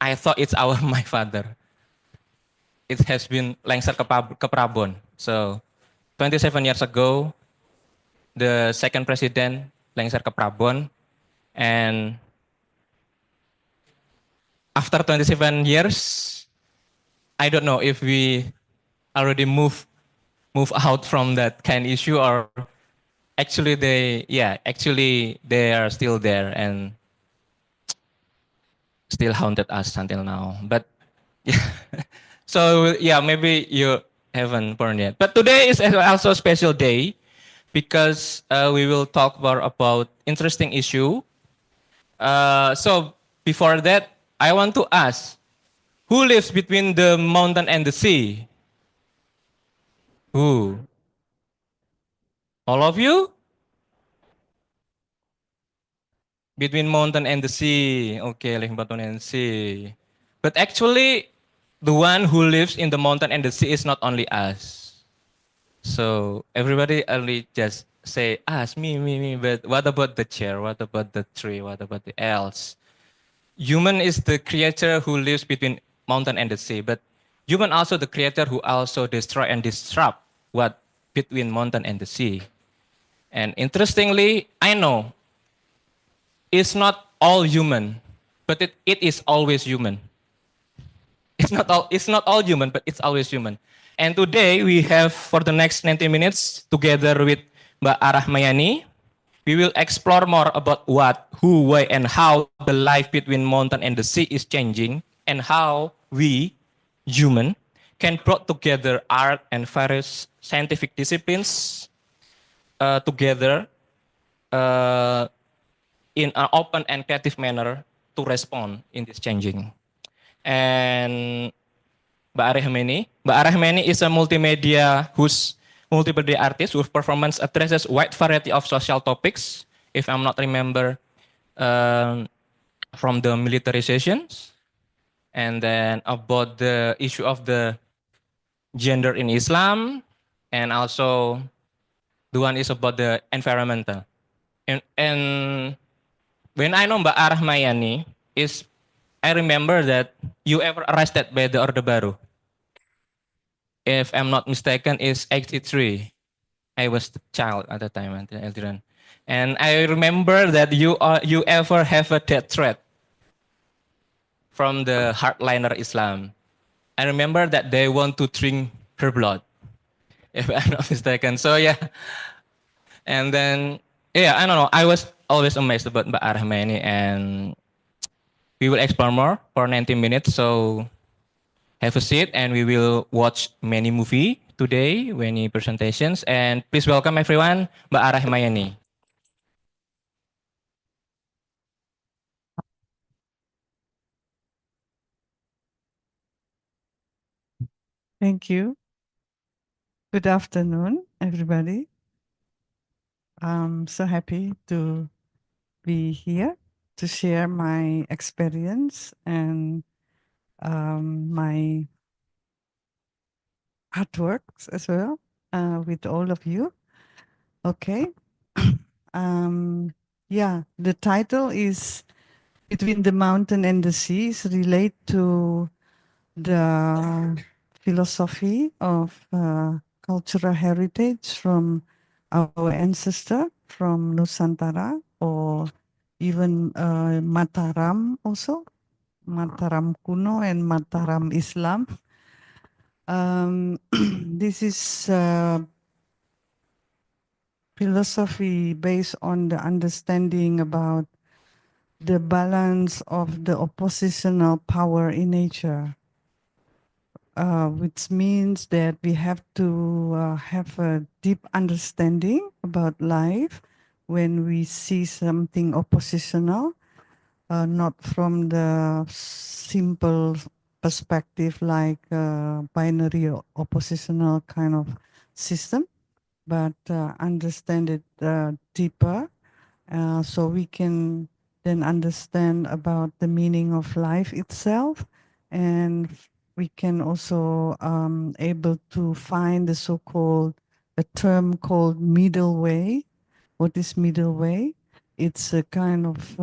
I thought it's our my father. It has been lengser ke Prabon. So 27 years ago, the second president lengser ke Prabon, and after 27 years, I don't know if we already move out from that kind of issue, or actually they are still there and still haunted us until now. But yeah, so yeah, maybe you haven't born yet. But today is also a special day because we will talk more about interesting issue. So before that, I want to ask, who lives between the mountain and the sea? Who? All of you? Between mountain and the sea. Okay, like mountain and sea. But actually, the one who lives in the mountain and the sea is not only us. So everybody only just say us, me. But what about the chair? What about the tree? What about the else? Human is the creature who lives between mountain and the sea. But human also the creator who also destroy and disrupt what between mountain and the sea. And interestingly, I know it's not all human, but it is always human. It's not all human, but it's always human. And today we have for the next 90 minutes together with Mbak Arahmaiani, we will explore more about what, who, why, and how the life between mountain and the sea is changing, and how we, human, can brought together art and various scientific disciplines together uh, in an open and creative manner to respond in this changing. And Mbak Arahmaiani is a multimedia whose multimedia artist whose performance addresses wide variety of social topics. If I'm not remember, um, from the militarizations, and then about the issue of the gender in Islam, and also the one is about the environmental. And when I know Mbak Arahmaiani is, I remember that you ever arrested by the Orde Baru. If I'm not mistaken, is 83. I was the child at the time, and I remember that you ever have a death threat from the hardliner Islam. I remember that they want to drink her blood, if I'm not mistaken. So yeah, and then yeah, I don't know. I was always amazed about Mbak Arahmaiani, and we will explore more for 90 minutes. So have a seat, and we will watch many movie today, many presentations, and please welcome everyone, Mbak Arahmaiani. Thank you. Good afternoon, everybody. I'm so happy to be here to share my experience and my artworks as well with all of you. Okay. Yeah, the title is Between the Mountain and the Seas relate to the philosophy of cultural heritage from our ancestor from Nusantara or even Mataram also, Mataram Kuno and Mataram Islam. This is philosophy based on the understanding about the balance of the oppositional power in nature. Which means that we have to have a deep understanding about life when we see something oppositional, not from the simple perspective like binary oppositional kind of system, but understand it deeper so we can then understand about the meaning of life itself, and we can also able to find the so-called a term called middle way. What is middle way? It's a kind of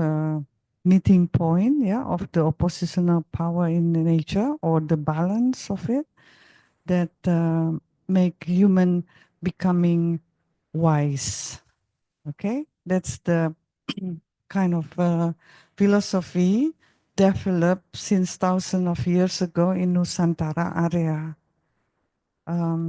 meeting point, yeah, of the oppositional power in the nature, or the balance of it, that make human becoming wise. Okay, that's the kind of philosophy developed since thousands of years ago in Nusantara area.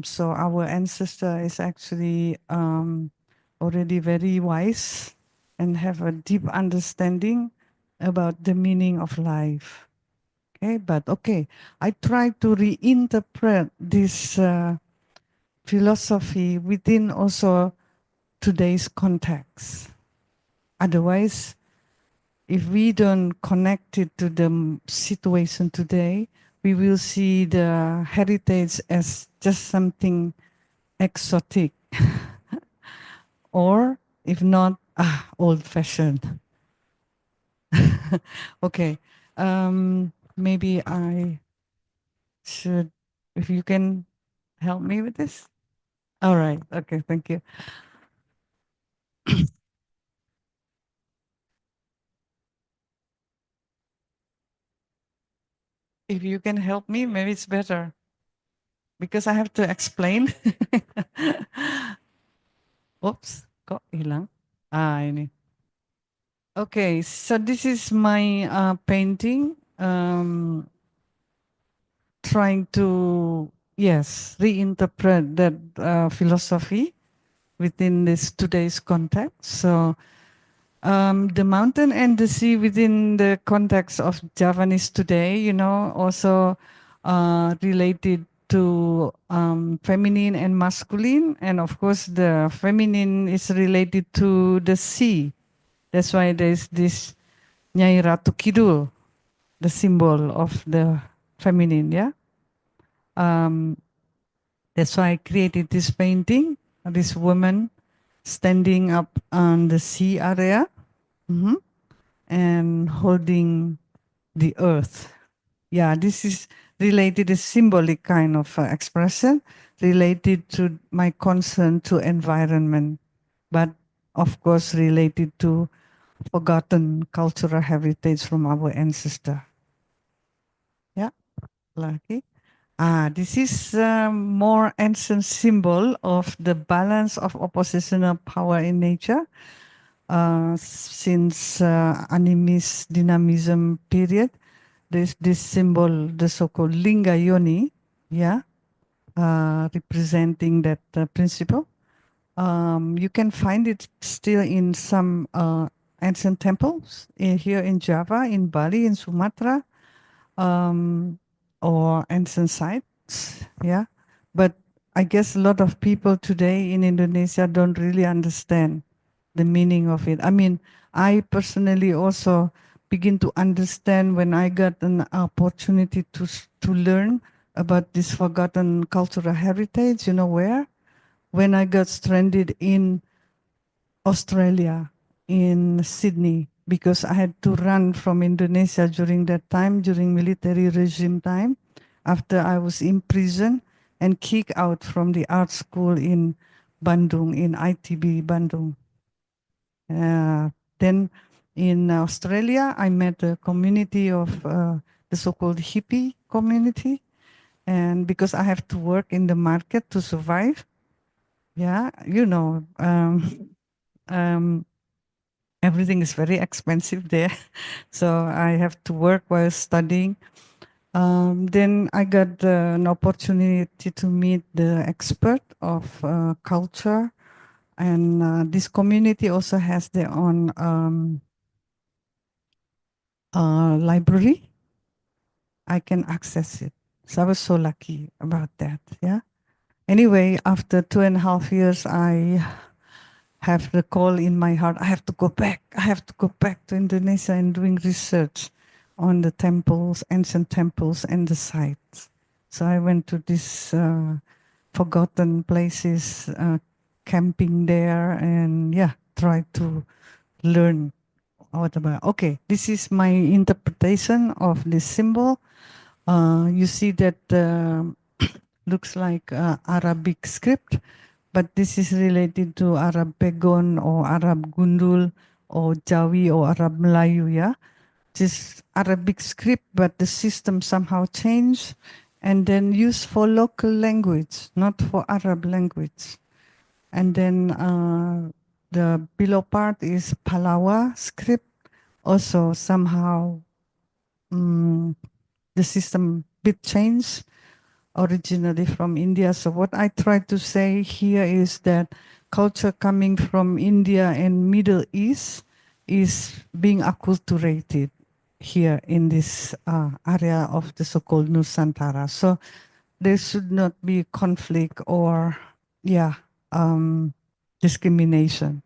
So our ancestor is actually already very wise and have a deep understanding about the meaning of life. Okay, but okay, I try to reinterpret this philosophy within also today's context. Otherwise, if we don't connect it to the situation today, we will see the heritage as just something exotic, or if not, old-fashioned. Okay, maybe I should, if you can help me with this. All right, okay, thank you. If you can help me, maybe it's better, because I have to explain. Oops, kok hilang? Ini. Okay, so this is my painting, trying to, yes, reinterpret that philosophy within this today's context. So the mountain and the sea within the context of Javanese today, you know, also related to feminine and masculine. And of course, the feminine is related to the sea. That's why there's this Nyai Ratu Kidul, the symbol of the feminine, yeah? That's why I created this painting, this woman standing up on the sea area, and holding the earth. Yeah, this is related, a symbolic kind of expression related to my concern to environment, but of course related to forgotten cultural heritage from our ancestor. Yeah, lagi. This is a more ancient symbol of the balance of oppositional power in nature. Since animist dynamism period, there's this symbol, the so-called Linga Yoni, yeah, representing that principle. You can find it still in some ancient temples here in Java, in Bali, in Sumatra, or ancient sites. Yeah, but I guess a lot of people today in Indonesia don't really understand the meaning of it. I mean, I personally also begin to understand when I got an opportunity to learn about this forgotten cultural heritage. You know where? When I got stranded in Australia, in Sydney, because I had to run from Indonesia during that time, during military regime time, after I was in prison and kicked out from the art school in Bandung, in ITB Bandung. Then in Australia, I met a community of the so-called hippie community. And because I have to work in the market to survive, yeah, you know, everything is very expensive there. So I have to work while studying. Then I got an opportunity to meet the expert of culture. And this community also has their own library. I can access it. So I was so lucky about that. Yeah. Anyway, after 2.5 years, I have the call in my heart. I have to go back. I have to go back to Indonesia and doing research on the temples, ancient temples, and the sites. So I went to these forgotten places, camping there, and yeah, try to learn what about. Okay, this is my interpretation of this symbol. You see that looks like Arabic script, but this is related to Arab Pegon or Arab Gundul or Jawi or Arab Melayu, yeah. this Arabic script, but the system somehow changed and then used for local language, not for Arab language. And then the below part is Palawa script, also somehow the system bit changed originally from India. So what I try to say here is that culture coming from India and Middle East is being acculturated here in this area of the so-called Nusantara. So there should not be conflict or discrimination.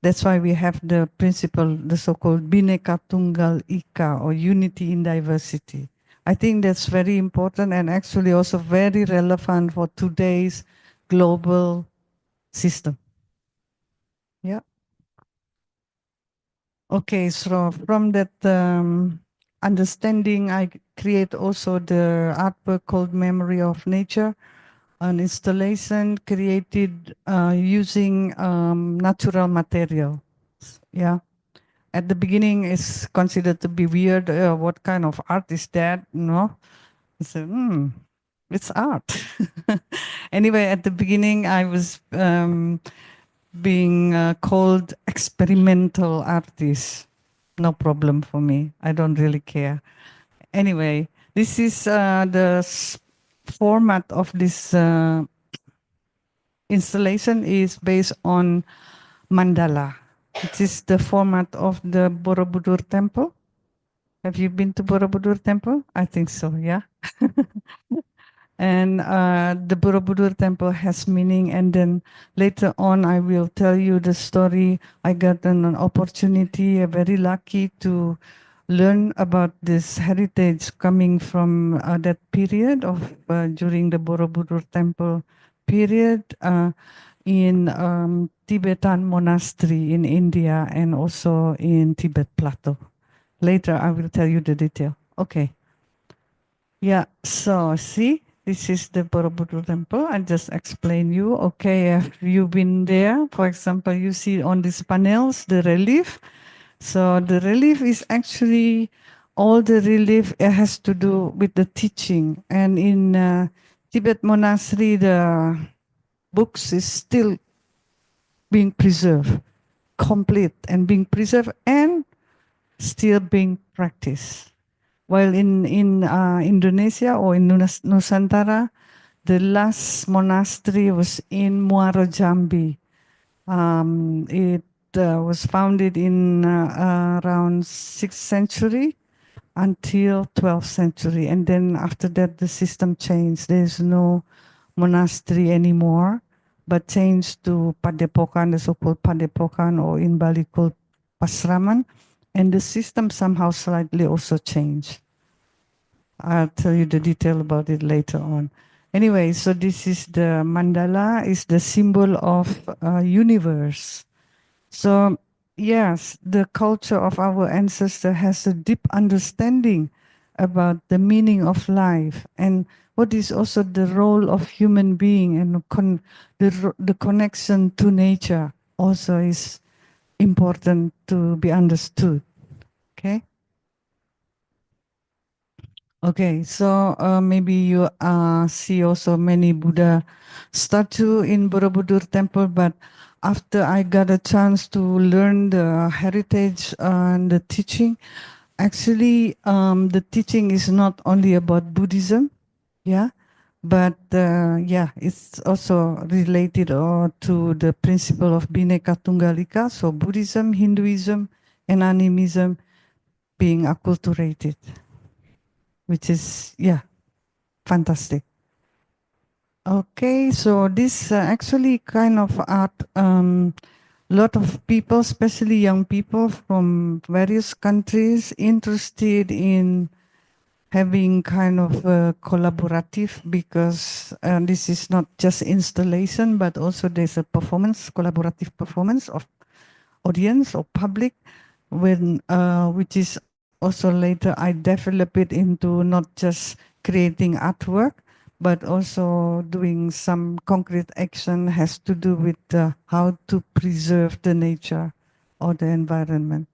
That's why we have the principle, the so-called Bhinneka Tunggal Ika, or unity in diversity. I think that's very important and actually also very relevant for today's global system. Yeah. Okay, so from that understanding, I create also the artwork called Memory of Nature, an installation created using natural material. Yeah. At the beginning, it's considered to be weird. What kind of art is that? No, it's it's art. Anyway, at the beginning, I was being called experimental artist. No problem for me. I don't really care. Anyway, this is the format of this installation is based on mandala. It is the format of the Borobudur temple. Have you been to Borobudur temple? I think so, yeah. And the Borobudur temple has meaning. And then later on, I will tell you the story. I got an opportunity, very lucky to learn about this heritage coming from that period of during the Borobudur temple period in Tibetan monastery in India and also in Tibet Plateau. Later, I will tell you the detail. Okay. Yeah, so see, this is the Borobudur temple. I just explain you. Okay, have you been there? For example, you see on these panels, the relief. So the relief is actually, all the relief has to do with the teaching. And in Tibet monastery, the books is still being preserved, complete and being preserved and still being practiced. While in Indonesia or in Nusantara, the last monastery was in Muaro Jambi. It was founded in around 6th century until 12th century. And then after that, the system changed. There's no monastery anymore, but changed to Padepokan, the so-called Padepokan, or in Bali called Pasraman. And the system somehow slightly also changed. I'll tell you the detail about it later on. Anyway, so this is the mandala, is the symbol of universe. So yes, the culture of our ancestor has a deep understanding about the meaning of life and what is also the role of human being, and the connection to nature also is important to be understood. Okay. Okay, so maybe you see also many Buddha statue in Borobudur temple, but after I got a chance to learn the heritage and the teaching, actually the teaching is not only about Buddhism, yeah, but yeah, it's also related to the principle of Bhinneka Tunggal Ika, so Buddhism, Hinduism, and Animism being acculturated, which is, yeah, fantastic. Okay, so this actually kind of art, lot of people, especially young people from various countries, interested in having kind of collaborative, because this is not just installation, but also there's a performance, collaborative performance of audience or public, when which is also later I develop it into not just creating artwork, but also doing some concrete action has to do with how to preserve the nature or the environment.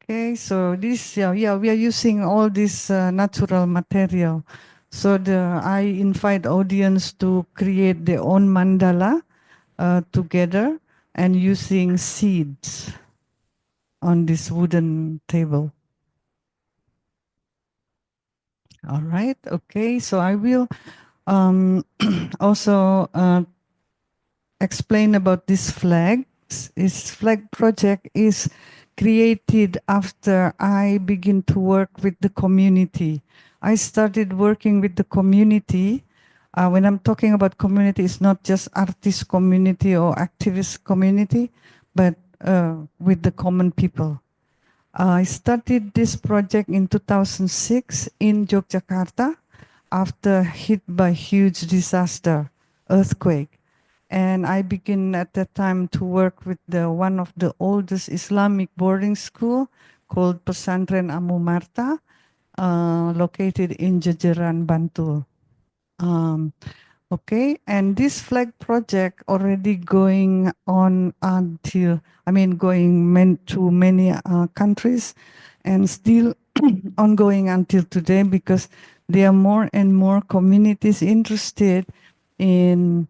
Okay, so this, yeah, we are using all this natural material. So I invite audience to create their own mandala together and using seeds on this wooden table. All right, okay, so I will also explain about this flag. This flag project is created after I begin to work with the community. I started working with the community. When I'm talking about community, it's not just artist community or activist community, but with the common people. I started this project in 2006 in Yogyakarta after hit by huge disaster, earthquake. And I began at that time to work with one of the oldest Islamic boarding school called Pesantren Amu Marta, located in Jejeran, Bantul. Okay, and this flag project already going on until, going to many countries and still ongoing until today because there are more and more communities interested in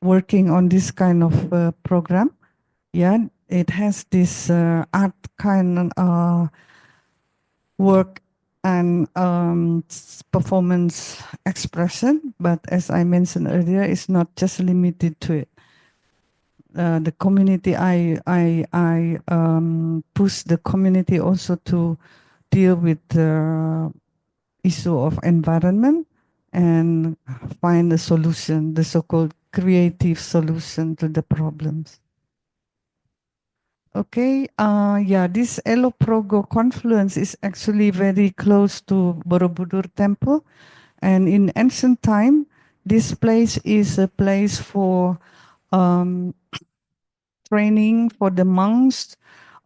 working on this kind of program. Yeah, it has this art kind of work and performance expression, but as I mentioned earlier, it's not just limited to it. The community, I push the community also to deal with the issue of environment and find a solution, the so-called creative solution to the problems. Okay, yeah, this Eloprogo confluence is actually very close to Borobudur Temple. And in ancient time, this place is a place for training for the monks,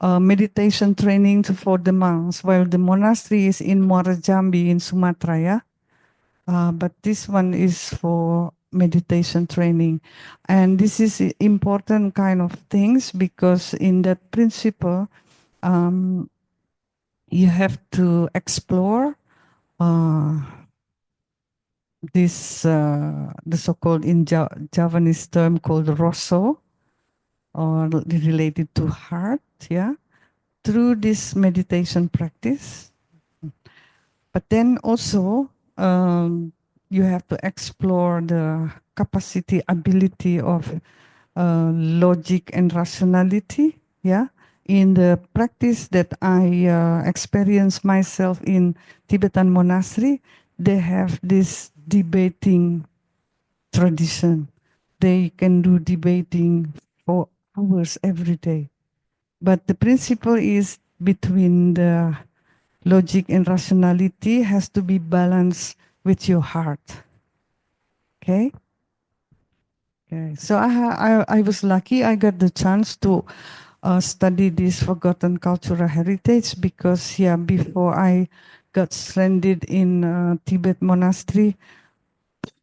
meditation training for the monks, while the monastery is in Muara Jambi in Sumatra, yeah? But this one is for meditation training. And this is important kind of things because in that principle, you have to explore this, the so-called in Javanese term called rosso, or related to heart, yeah, through this meditation practice. But then also, you have to explore the capacity, ability of logic and rationality, yeah. In the practice that I experienced myself in Tibetan monastery, they have this debating tradition. They can do debating for hours every day. But the principle is between the logic and rationality has to be balanced with your heart. Okay? Okay. So I was lucky I got the chance to study this forgotten cultural heritage because, yeah, before I got stranded in Tibet monastery,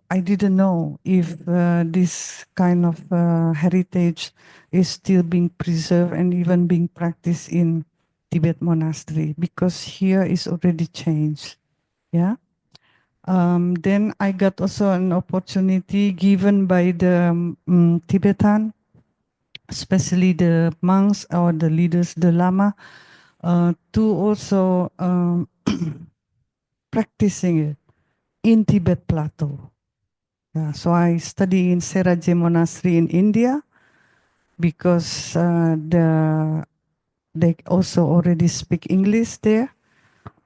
I didn't know if this kind of heritage is still being preserved and even being practiced in Tibet monastery because here is already changed. Yeah. Then I got also an opportunity given by the Tibetan, especially the monks or the leaders, the Lama, to also practicing it in Tibet Plateau. Yeah, so I study in Seraje Monastery in India because they also already speak English there.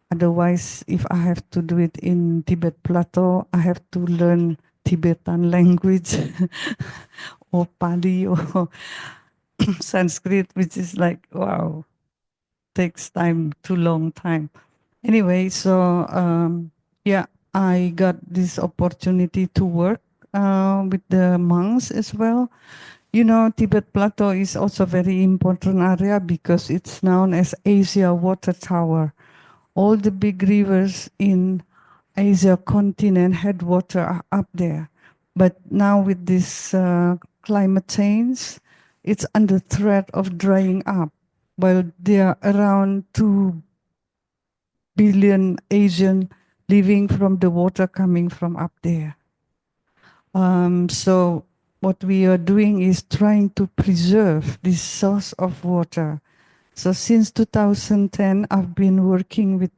Otherwise, if I have to do it in Tibet Plateau, I have to learn Tibetan language or Pali or Sanskrit, which is like, wow, takes time, too long time. Anyway, so yeah, I got this opportunity to work with the monks as well. You know, Tibet Plateau is also very important area because it's known as Asia Water Tower. All the big rivers in Asia continent headwater are up there. But now with this climate change, it's under threat of drying up. while there are around 2 billion Asian living from the water coming from up there. So what we are doing is trying to preserve this source of water. So since 2010, I've been working with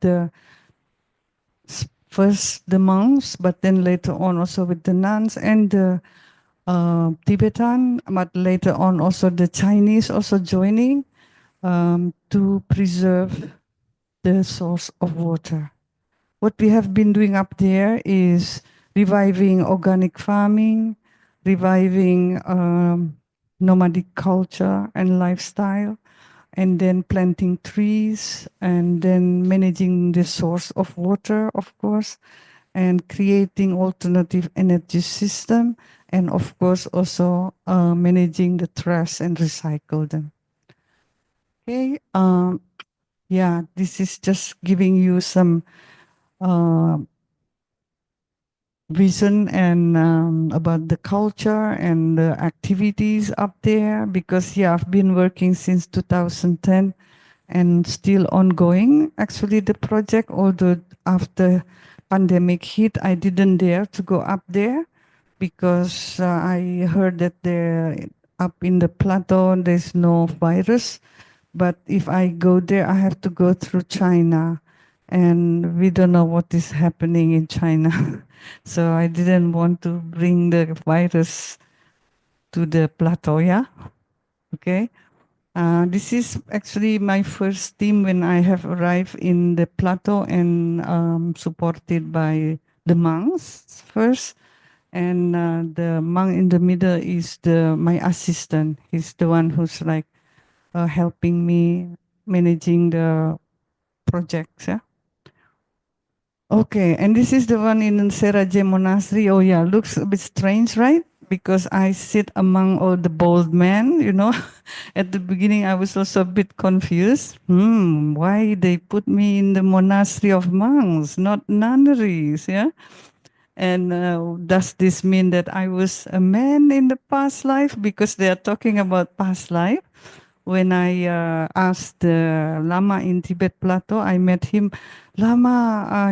first the monks, but then later on also with the nuns and the Tibetan, but later on also the Chinese also joining to preserve the source of water. What we have been doing up there is reviving organic farming, reviving nomadic culture and lifestyle, and then planting trees, and then managing the source of water, of course, and creating alternative energy system, and of course also managing the trash and recycle them. Okay, yeah, this is just giving you some vision and about the culture and the activities up there, because yeah, I've been working since 2010 and still ongoing actually the project, although after pandemic hit I didn't dare to go up there because I heard that there up in the plateau there's no virus, but if I go there I have to go through China, and we don't know what is happening in China. So I didn't want to bring the virus to the plateau, yeah? Okay. This is actually my first team when I have arrived in the plateau and supported by the monks first. And the monk in the middle is my assistant. He's the one who's like helping me managing the projects, yeah? Okay, and this is the one in Seraje Monastery. Oh yeah, looks a bit strange, right? Because I sit among all the bold men, you know. At the beginning, I was also a bit confused. Why they put me in the monastery of monks, not nunneries, yeah? And does this mean that I was a man in the past life? Because they are talking about past life. When I asked the Lama in Tibet Plateau, I met him. Lama,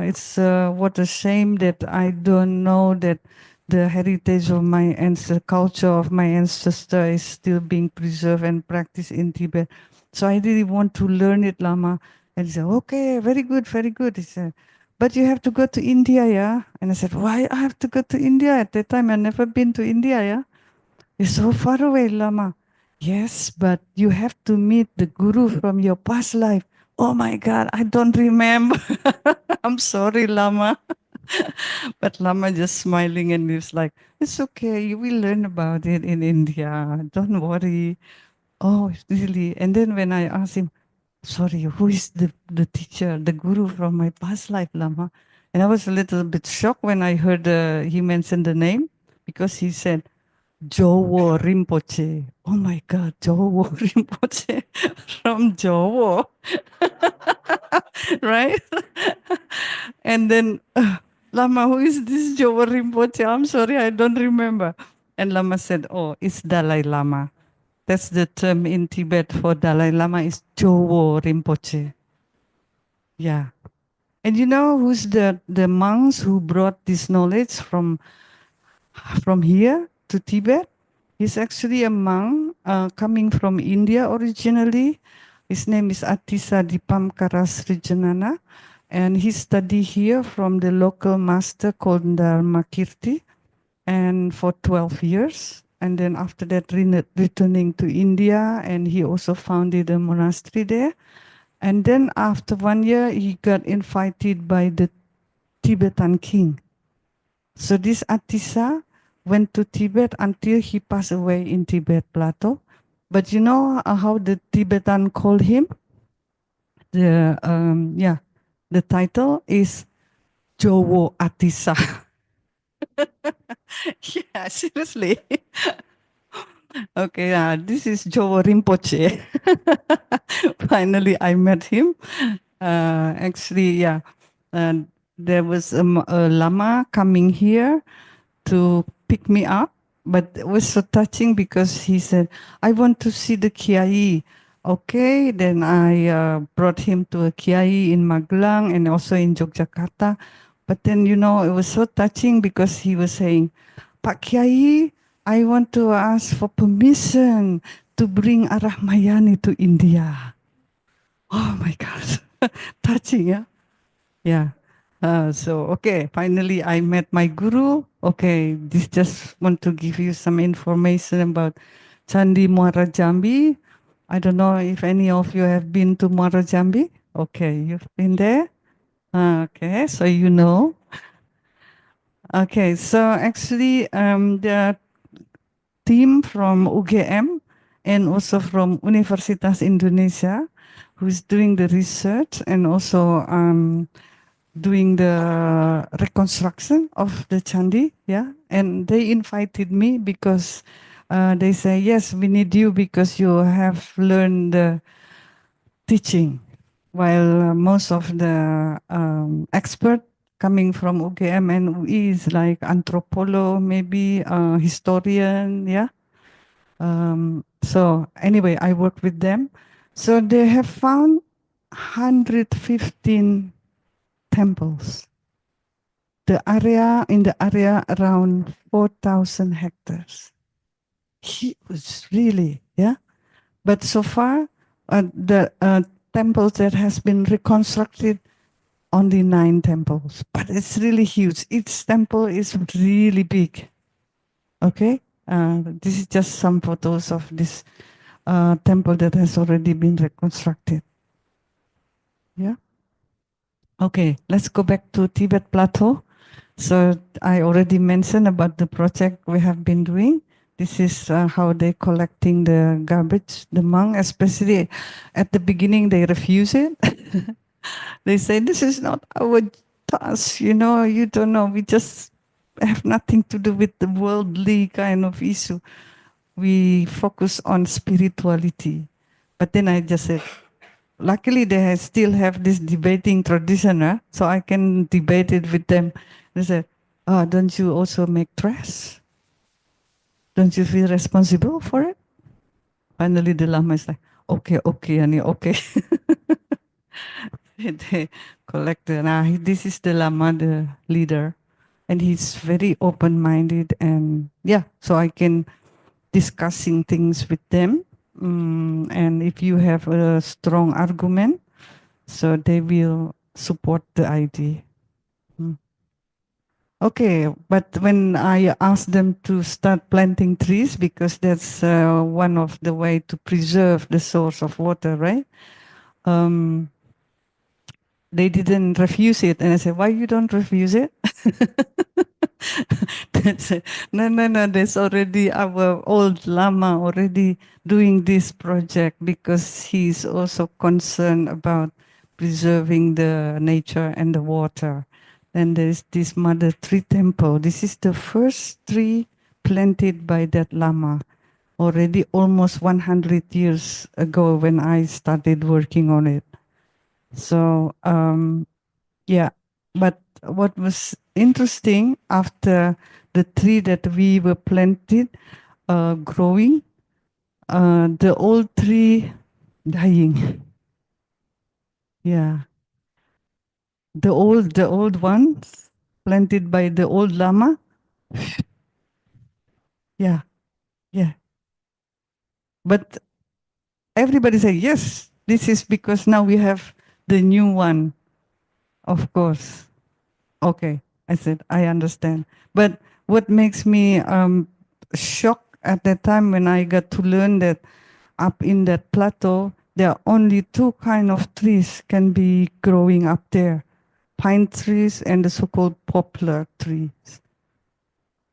it's what a shame that I don't know that the heritage of my ancestor, culture of my ancestor is still being preserved and practiced in Tibet. So I really want to learn it, Lama. And he said, okay, very good, very good. He said, but you have to go to India, yeah? And I said, why I have to go to India? At that time, I never been to India, yeah? It's so far away, Lama. Yes, but you have to meet the guru from your past life. Oh my God, I don't remember. I'm sorry, Lama. But Lama just smiling and he was like, it's okay, you will learn about it in India. Don't worry. Oh, really? And then when I asked him, sorry, who is the teacher, the guru from my past life, Lama? And I was a little bit shocked when I heard he mentioned the name, because he said, Jowo Rinpoche. Oh my God, Jowo Rinpoche from Jowo, right? And then, Lama, who is this Jowo Rinpoche? I'm sorry, I don't remember. And Lama said, oh, it's Dalai Lama. That's the term in Tibet for Dalai Lama is Jowo Rinpoche. Yeah. And you know who's the monks who brought this knowledge from here to Tibet? He's actually a monk coming from India originally. His name is Atisa Dipamkara Srijanana, and he studied here from the local master called Dharmakirti, and for 12 years. And then after that, returning to India, and he also founded a monastery there. And then after 1 year, he got invited by the Tibetan king. So this Atisa went to Tibet until he passed away in Tibet Plateau. But you know how the Tibetan called him? The title is Jowo Atisa. Yeah, seriously. Okay, this is Jowo Rinpoche. Finally, I met him. Actually, yeah, there was a lama coming here to pick me up, but it was so touching because he said, I want to see the Kiai. Okay, then I brought him to a kiai in Magelang and also in Yogyakarta. But then, you know, it was so touching because he was saying, Pak Kiai, I want to ask for permission to bring Arahmaiani to India. Oh my God, touching, yeah? Yeah. Okay, finally I met my guru. Okay, this just want to give you some information about Candi Muara Jambi. I don't know if any of you have been to Muara Jambi. Okay, you've been there? Okay, so you know. Okay, so actually the team from UGM and also from Universitas Indonesia who is doing the research and also doing the reconstruction of the Chandi, yeah. And they invited me because they say, yes, we need you because you have learned the teaching, while most of the expert coming from UGM and UI is like anthropologist, maybe historian, yeah. So anyway, I work with them. So they have found 115 temples. In the area around 4,000 hectares. Huge, really, yeah. But so far, the temples that has been reconstructed, only 9 temples. But it's really huge. Each temple is really big. Okay, this is just some photos of this temple that has already been reconstructed. Yeah. Okay, let's go back to Tibet Plateau. So I already mentioned about the project we have been doing. This is how they're collecting the garbage, the monk, especially at the beginning, they refuse it. They say, this is not our task, you know, you don't know, we just have nothing to do with the worldly kind of issue. We focus on spirituality. But then I just said, luckily they still have this debating tradition, so I can debate it with them. They said, don't you also make trash? Don't you feel responsible for it? Finally the Lama is like, okay, Ani, okay. They collect this is the Lama, the leader. And he's very open-minded and yeah, so I can discussing things with them. And if you have a strong argument, so they will support the idea. Okay, but when I asked them to start planting trees, because that's one of the way to preserve the source of water, right? They didn't refuse it. And I said, why you don't refuse it? They said, no, there's already our old Lama already doing this project because he's also concerned about preserving the nature and the water. Then there's this mother tree temple. This is the first tree planted by that Lama already almost 100 years ago when I started working on it. So, yeah, but what was interesting after the tree that we were planted growing, the old tree dying. Yeah, the old ones planted by the old Lama. Yeah, yeah. But everybody say yes. This is because now we have the new one, of course. Okay, I said, I understand. But what makes me shocked at that time when I got to learn that up in that plateau, there are only 2 kind of trees can be growing up there. Pine trees and the so-called poplar trees.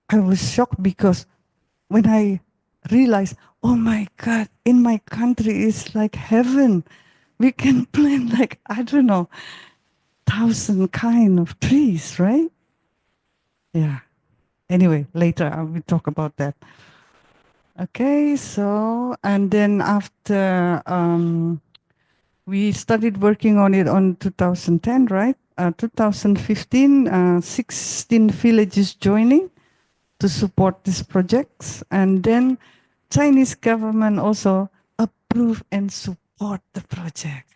I was shocked because when I realized, oh my God, in my country it's like heaven. We can plant like, I don't know, 1,000 kind of trees, right? Yeah. Anyway, later I will talk about that. Okay, so, and then after we started working on it on 2010, right? 2015, 16 villages joining to support these projects. And then Chinese government also approve and support the project.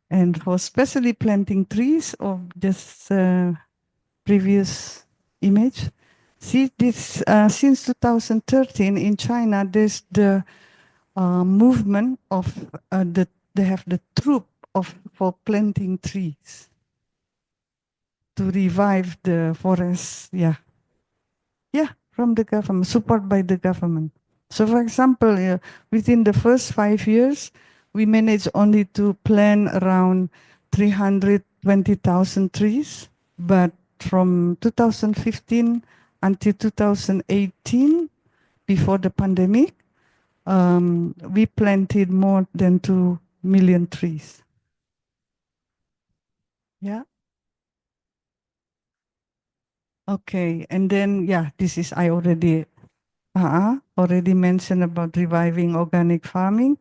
And for especially planting trees, or just previous image, see this since 2013 in China, there's the movement of they have the troop of for planting trees to revive the forests. Yeah, from the government, support by the government. So, for example, within the first 5 years, we managed only to plant around 320,000 trees. But from 2015 until 2018, before the pandemic, we planted more than 2 million trees. Yeah. Okay. And then, yeah, this is, I already mentioned about reviving organic farming.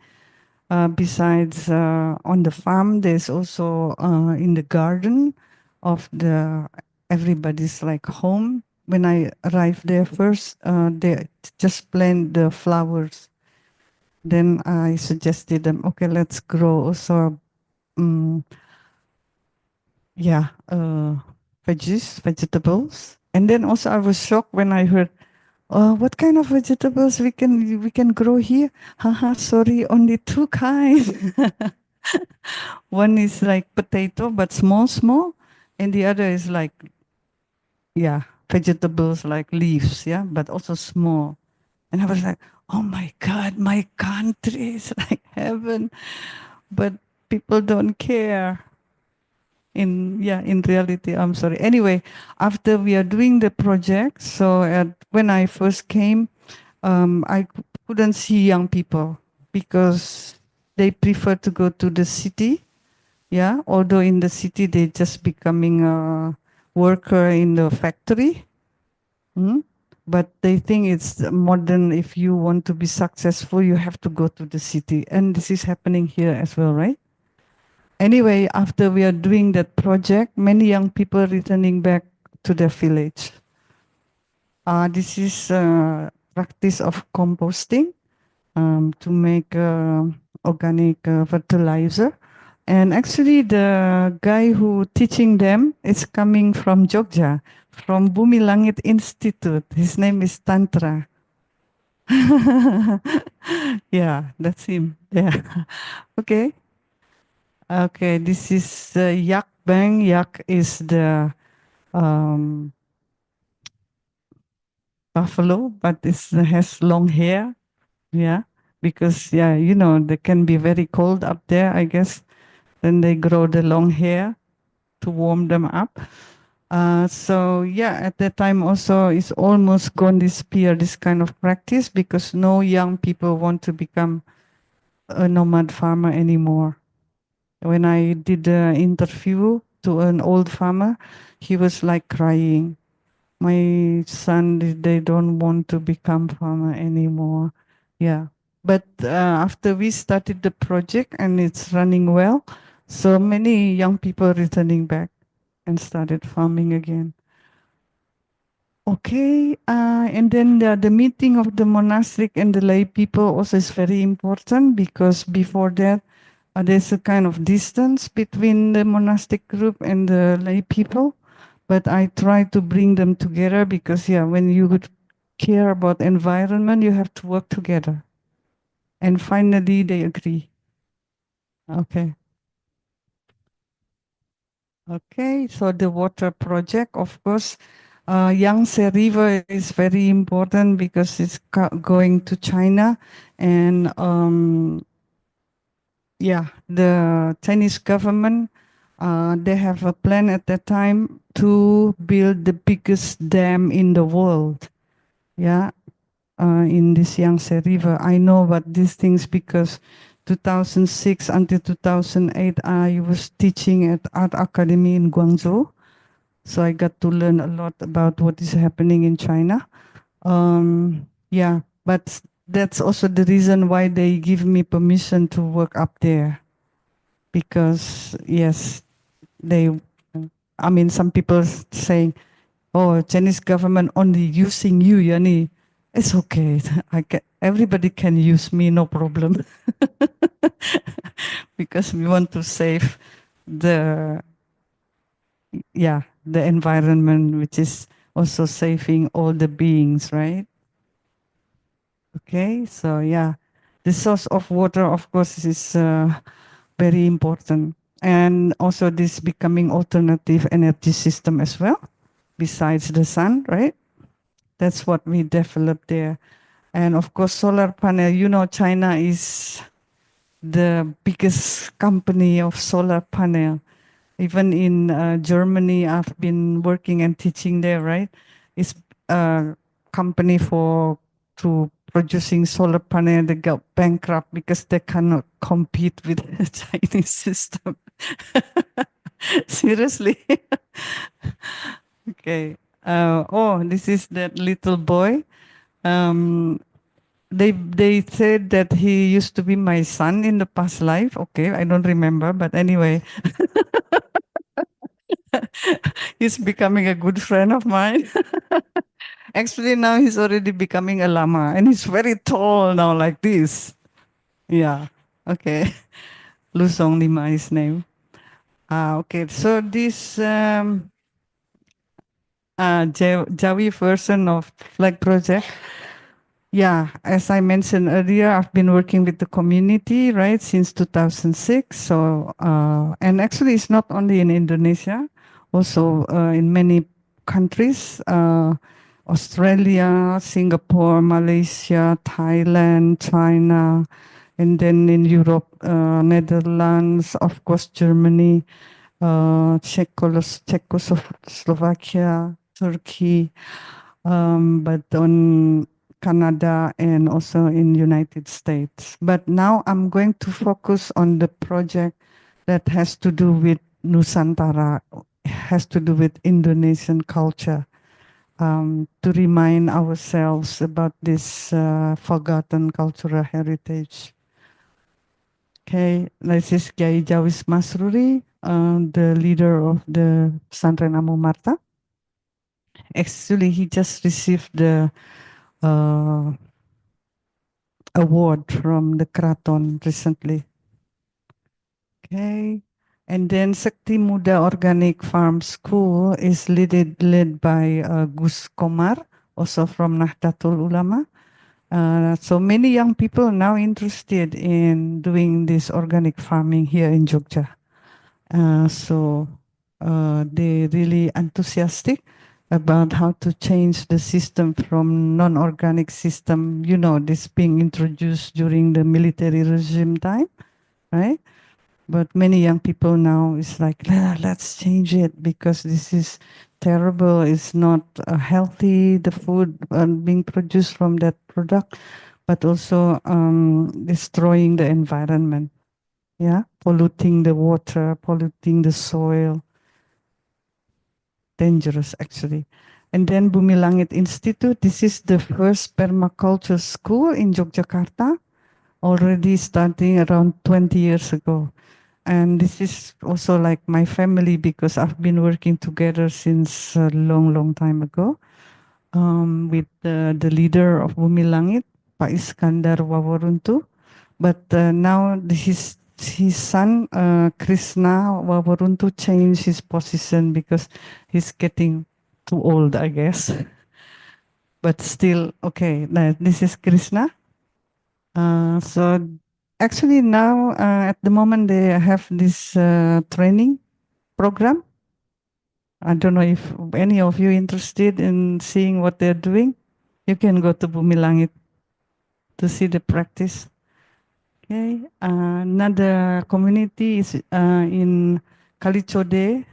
Besides on the farm, there's also in the garden of the everybody's like home. When I arrived there first, they just plant the flowers. Then I suggested them, okay, let's grow also, vegetables. And then also I was shocked when I heard, what kind of vegetables we can grow here? Haha, sorry, only two kinds. One is like potato, but small, and the other is like, vegetables like leaves, but also small. And I was like, oh my God, my country is like heaven, but people don't care. In reality, I'm sorry. Anyway, after we are doing the project, so when I first came, I couldn't see young people because they prefer to go to the city. Yeah, although in the city they just becoming a worker in the factory. Mm? But they think it's modern. If you want to be successful, you have to go to the city. And this is happening here as well, right? Anyway, after we are doing that project, many young people returning back to their village. This is practice of composting to make organic fertilizer. And actually, the guy who teaching them is coming from Jogja, from Bumi Langit Institute. His name is Tantra. Yeah, that's him. Yeah. Okay. Okay, this is Yak Bang. Yak is the buffalo, but it has long hair. Yeah, because they can be very cold up there, I guess. Then they grow the long hair to warm them up. So at that time also it's almost gone disappear, this kind of practice, because no young people want to become a nomad farmer anymore. When I did the interview to an old farmer, he was like crying. My son, they don't want to become farmer anymore. Yeah. But after we started the project and it's running well, so many young people returning back and started farming again. Okay, and then the meeting of the monastic and the lay people also is very important, because before that, there's a kind of distance between the monastic group and the lay people. But I try to bring them together because, when you would care about environment, you have to work together. And finally, they agree. Okay. Okay, so the water project, of course, Yangtze River is very important because it's going to China. And the Chinese government, they have a plan at that time to build the biggest dam in the world. Yeah, in this Yangtze River. I know about these things because 2006 until 2008, I was teaching at Art Academy in Guangzhou. So I got to learn a lot about what is happening in China. But that's also the reason why they give me permission to work up there. Because, yes, some people saying, oh, Chinese government only using you, Yani. It's okay. Everybody can use me, no problem. Because we want to save the, yeah, the environment, which is also saving all the beings, right? Okay, so yeah, the source of water, of course, is very important. And also this becoming alternative energy system as well, besides the sun, right? That's what we developed there. And of course, solar panel, China is the biggest company of solar panel. Even in Germany, I've been working and teaching there, right? It's a company to producing solar panel. They got bankrupt because they cannot compete with the Chinese system. Seriously. Okay. Oh, this is that little boy. Um, they said that he used to be my son in the past life. Okay, I don't remember, but anyway, he's becoming a good friend of mine. Actually, now he's already becoming a lama, and he's very tall now, like this. Yeah. Okay. Lusong Lima is name. Okay. So this Jawi version of Flag Project. Yeah, as I mentioned earlier, I've been working with the community, right, since 2006. So, and actually, it's not only in Indonesia, also in many countries, Australia, Singapore, Malaysia, Thailand, China, and then in Europe, Netherlands, of course, Germany, Czechoslovakia, Turkey, but on Canada and also in United States. But now I'm going to focus on the project that has to do with Nusantara, has to do with Indonesian culture, to remind ourselves about this forgotten cultural heritage. Okay, this is Kiai Jawis Masruri, the leader of the Pesantren Amu Marta. Actually, he just received the uh, award from the Kraton recently. Okay. And then Sakti Muda Organic Farm School is led by Gus Komar, also from Nahdlatul Ulama. So many young people now interested in doing this organic farming here in Jogja. So they really enthusiastic about how to change the system from non-organic system, this being introduced during the military regime time, right? But many young people now is like, let's change it because this is terrible. It's not healthy, the food being produced from that product, but also destroying the environment. Yeah, polluting the water, polluting the soil. Dangerous, actually. And then Bumi Langit Institute, this is the first permaculture school in Yogyakarta, already starting around 20 years ago. And this is also like my family because I've been working together since a long, long time ago with the leader of Bumi Langit, Pak Iskandar Waworuntu. But now his son, Krishna Waworuntu, changed his position because he's getting too old, I guess. But still, okay, this is Krishna. So actually now, at the moment, they have this training program. I don't know if any of you interested in seeing what they're doing. You can go to Bumi Langit to see the practice. Okay, another community is in Kalichode.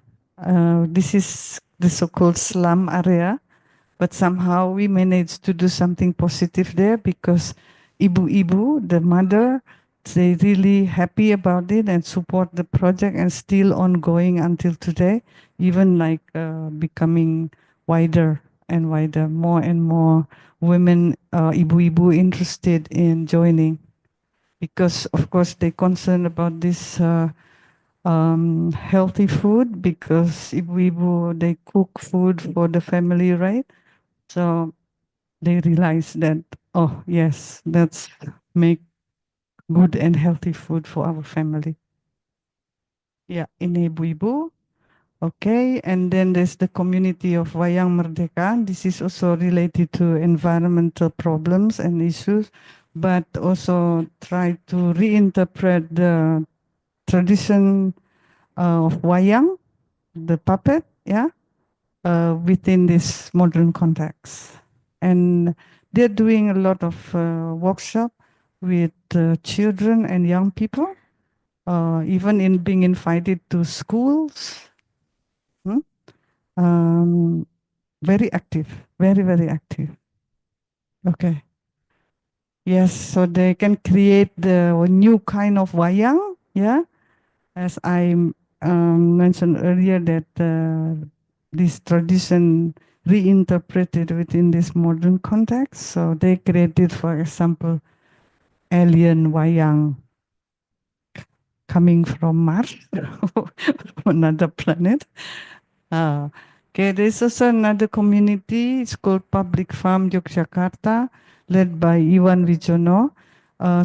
This is the so-called slum area, but somehow we managed to do something positive there because Ibu-Ibu, the mother, they really happy about it and support the project and still ongoing until today, even like becoming wider and wider, more and more women, Ibu-Ibu interested in joining because of course they concerned about this healthy food because Ibu-Ibu, they cook food for the family, right? So they realize that, oh yes, that's make good and healthy food for our family. Yeah, in ibu-ibu. Okay, and then there's the community of Wayang Merdeka. This is also related to environmental problems and issues, but also try to reinterpret the tradition of Wayang, the puppet, yeah, within this modern context. And they're doing a lot of workshop with children and young people, even in being invited to schools. Hmm? Um, very active, very, very active. Okay. Yes, so they can create the new kind of wayang, yeah, as I mentioned earlier, that this tradition reinterpreted within this modern context. So they created, for example, alien wayang coming from Mars, another planet. Okay, there's also another community. It's called Public Farm Yogyakarta, led by Iwan Wijono.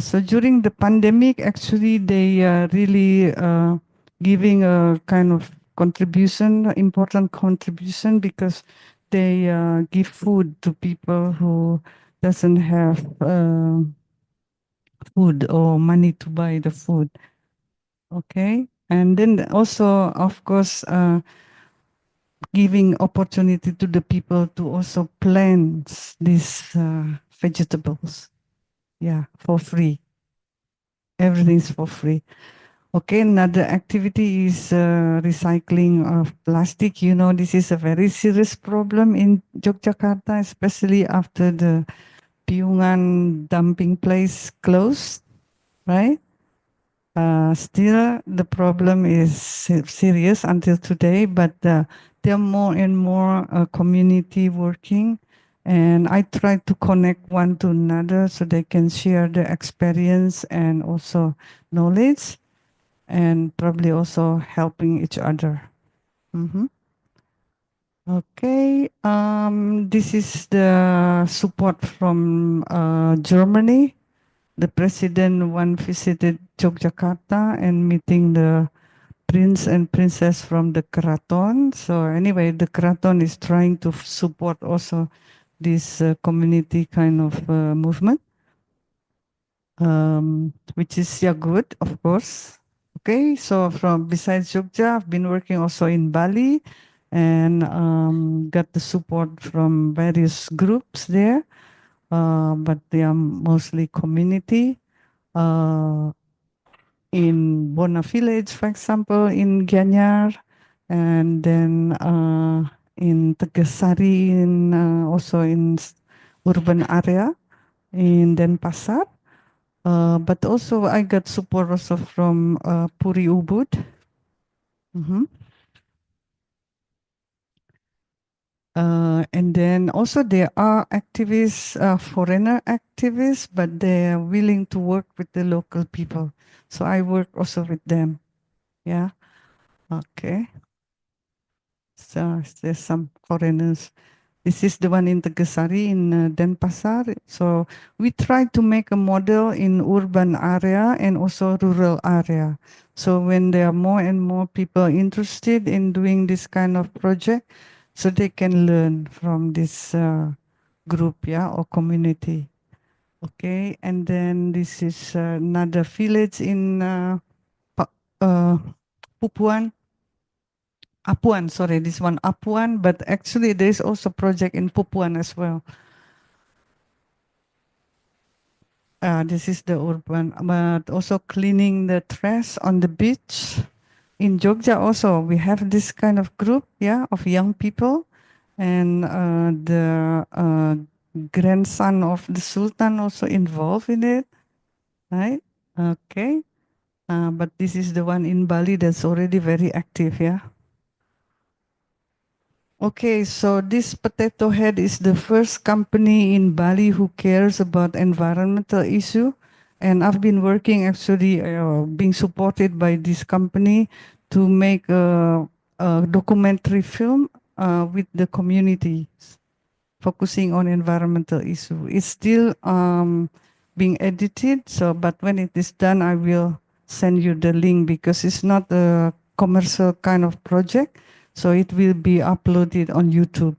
So during the pandemic, actually, they really giving a kind of contribution, important contribution, because they give food to people who doesn't have food or money to buy the food. Okay, and then also, of course, giving opportunity to the people to also plant these vegetables. Yeah, for free. Everything's for free. Okay, another activity is recycling of plastic. You know, this is a very serious problem in Yogyakarta, especially after the Piungan dumping place closed, right? Still, the problem is serious until today, but there are more and more community working, and I try to connect one to another so they can share their experience and also knowledge, and probably also helping each other. Mhm. Okay, this is the support from Germany. The president once visited Yogyakarta and meeting the prince and princess from the Keraton. So anyway, the Keraton is trying to support also this community kind of movement, which is yeah good, of course. Okay, so from besides Jogja, I've been working also in Bali and got the support from various groups there, but they are mostly community. Uh, in Bona Village, for example, in Gianyar, and then in Tegasari, in also in urban area in Denpasar. But also I got support also from Puri Ubud. Mhm. And then also there are activists, foreigner activists, but they are willing to work with the local people. So I work also with them. Yeah. Okay. So there's some foreigners. This is the one in Tegasari in Denpasar. So we try to make a model in urban area and also rural area. So when there are more and more people interested in doing this kind of project, so they can learn from this group, yeah, or community. Okay, and then this is another village in Pupuan. Apuan, sorry, this one Apuan, but actually there's also project in Pupuan as well. This is the urban, but also cleaning the trash on the beach. In Jogja also, we have this kind of group, yeah, of young people. And the grandson of the Sultan also involved in it, right? Okay. But this is the one in Bali that's already very active, yeah. Okay, so this Potato Head is the first company in Bali who cares about environmental issue. And I've been working actually, being supported by this company to make a documentary film with the community. focusing on environmental issue. It's still being edited. So, but when it is done, I will send you the link because it's not a commercial kind of project. So it will be uploaded on YouTube.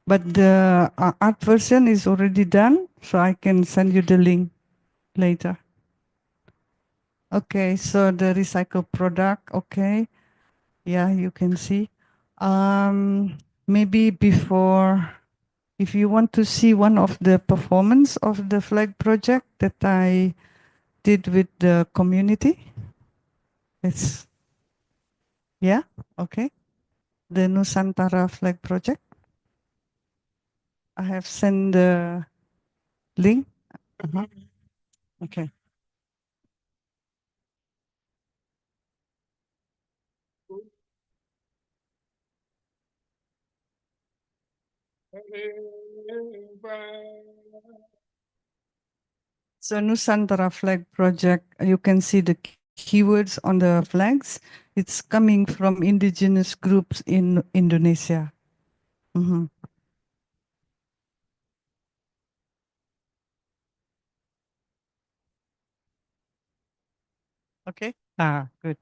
But the art version is already done, so I can send you the link later. Okay, so the recycled product, okay. Yeah, you can see. Maybe before, if you want to see one of the performance of the flag project that I did with the community, it's, yeah, okay. The Nusantara flag project. I have sent the link. Uh-huh. Okay. So Nusantara flag project, you can see the keywords on the flags. It's coming from indigenous groups in Indonesia. Mhm. Okay. Ah, good.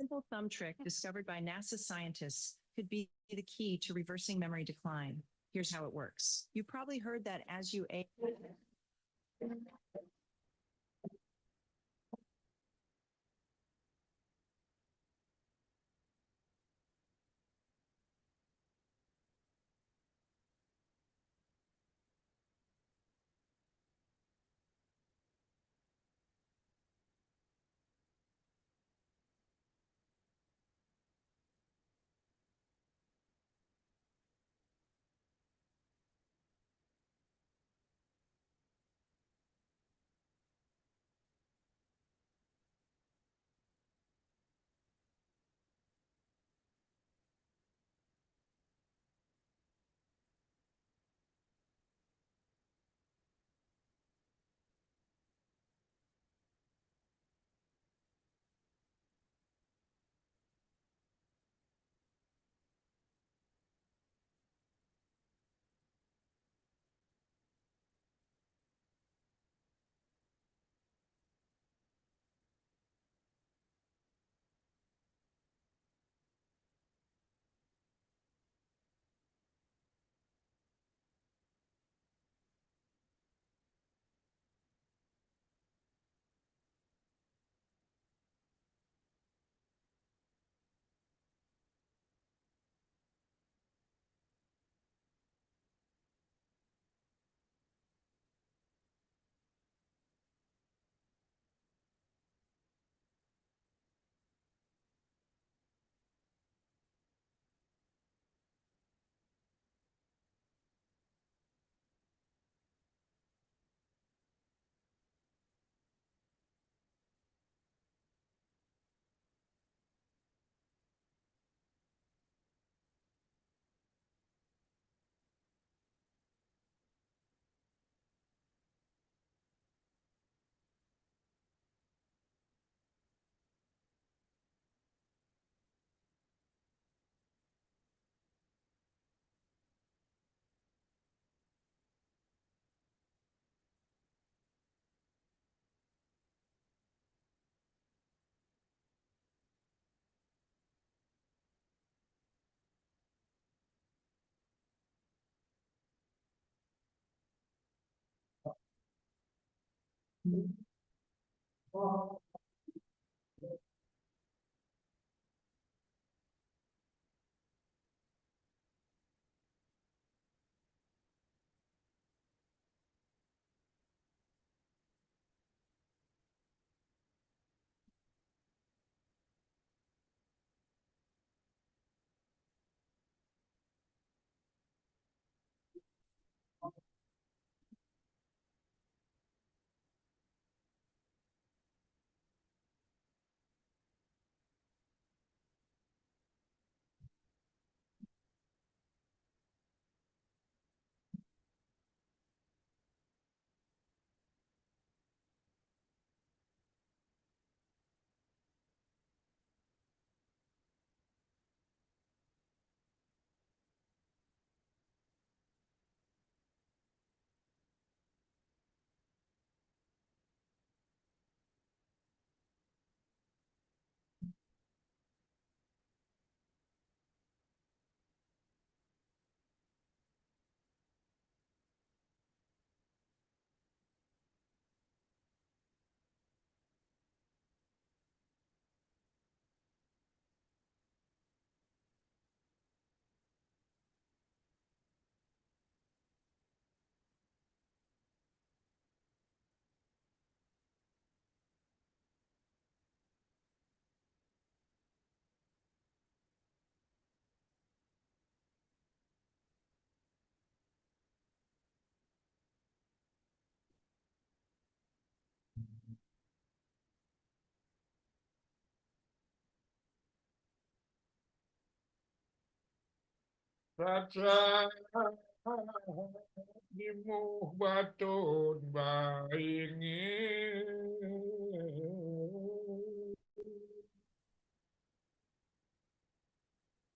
simple thumb trick discovered by NASA scientists could be the key to reversing memory decline. Here's how it works. You probably heard that as you age. Rasa dimuh batun baingi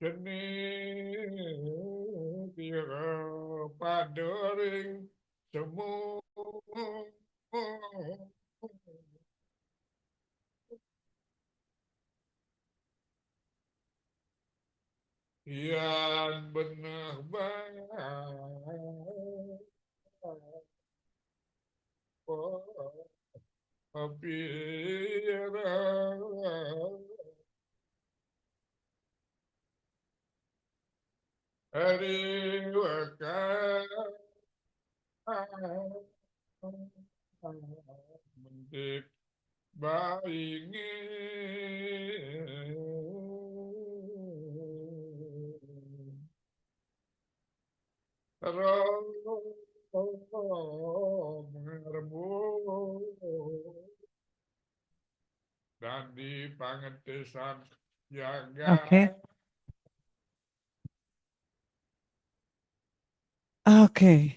Jeni kira padering semu Yan bener baik hari mendik baingi mengerbu dan di pangetesan jaga Okay. Okay.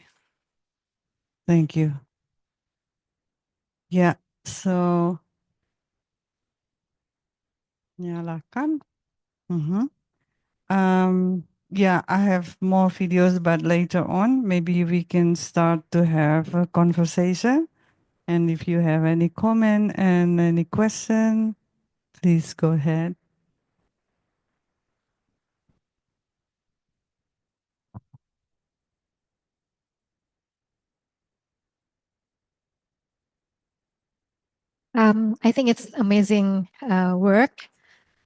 Thank you. Yeah. So, nyalakan. Mhm. Yeah, I have more videos, but later on, maybe we can start to have a conversation. And if you have any comment and any question, please go ahead. I think it's amazing work.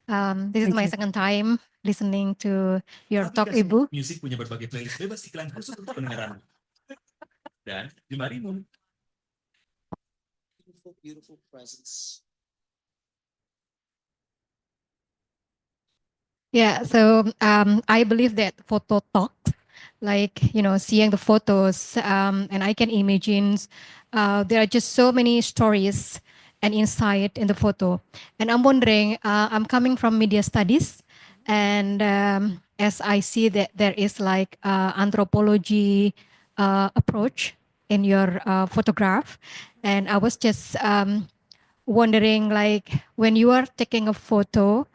This is Thank my you. second time listening to your talk, Ibu. Musik punya berbagai playlist bebas iklan khusus untuk pendengaran. Dan jemarimu. Beautiful, beautiful presence. Yeah, so I believe that photo talks, like, seeing the photos, and I can imagine there are just so many stories and insight in the photo. And I'm wondering, I'm coming from media studies, and as I see that there is like anthropology approach in your photograph, and I was just wondering, like, when you are taking a photo,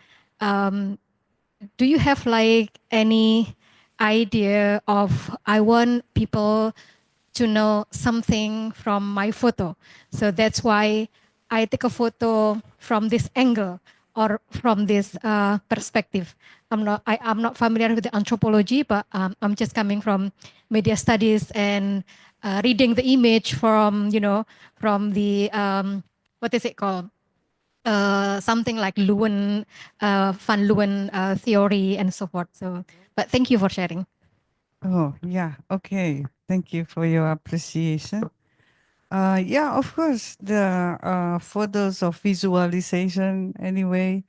do you have like any idea of I want people to know something from my photo? So that's why I take a photo from this angle or from this perspective. I'm not familiar with the anthropology, but I'm just coming from media studies and reading the image from from the what is it called? Something like Leuven, Van Leeuwen theory and so forth. So, but thank you for sharing. Oh, yeah. Okay. Thank you for your appreciation. Yeah, of course, the photos of visualization anyway,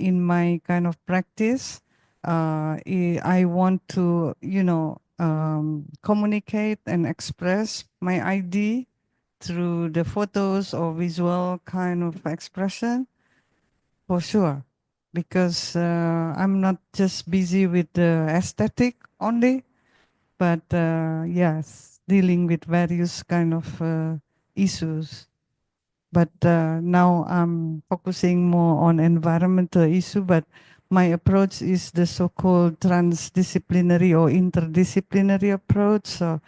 in my kind of practice, I want to, communicate and express my idea through the photos or visual kind of expression, for sure. Because I'm not just busy with the aesthetic only, but yes, dealing with various kind of issues. But now I'm focusing more on environmental issue, but my approach is the so-called transdisciplinary or interdisciplinary approach. So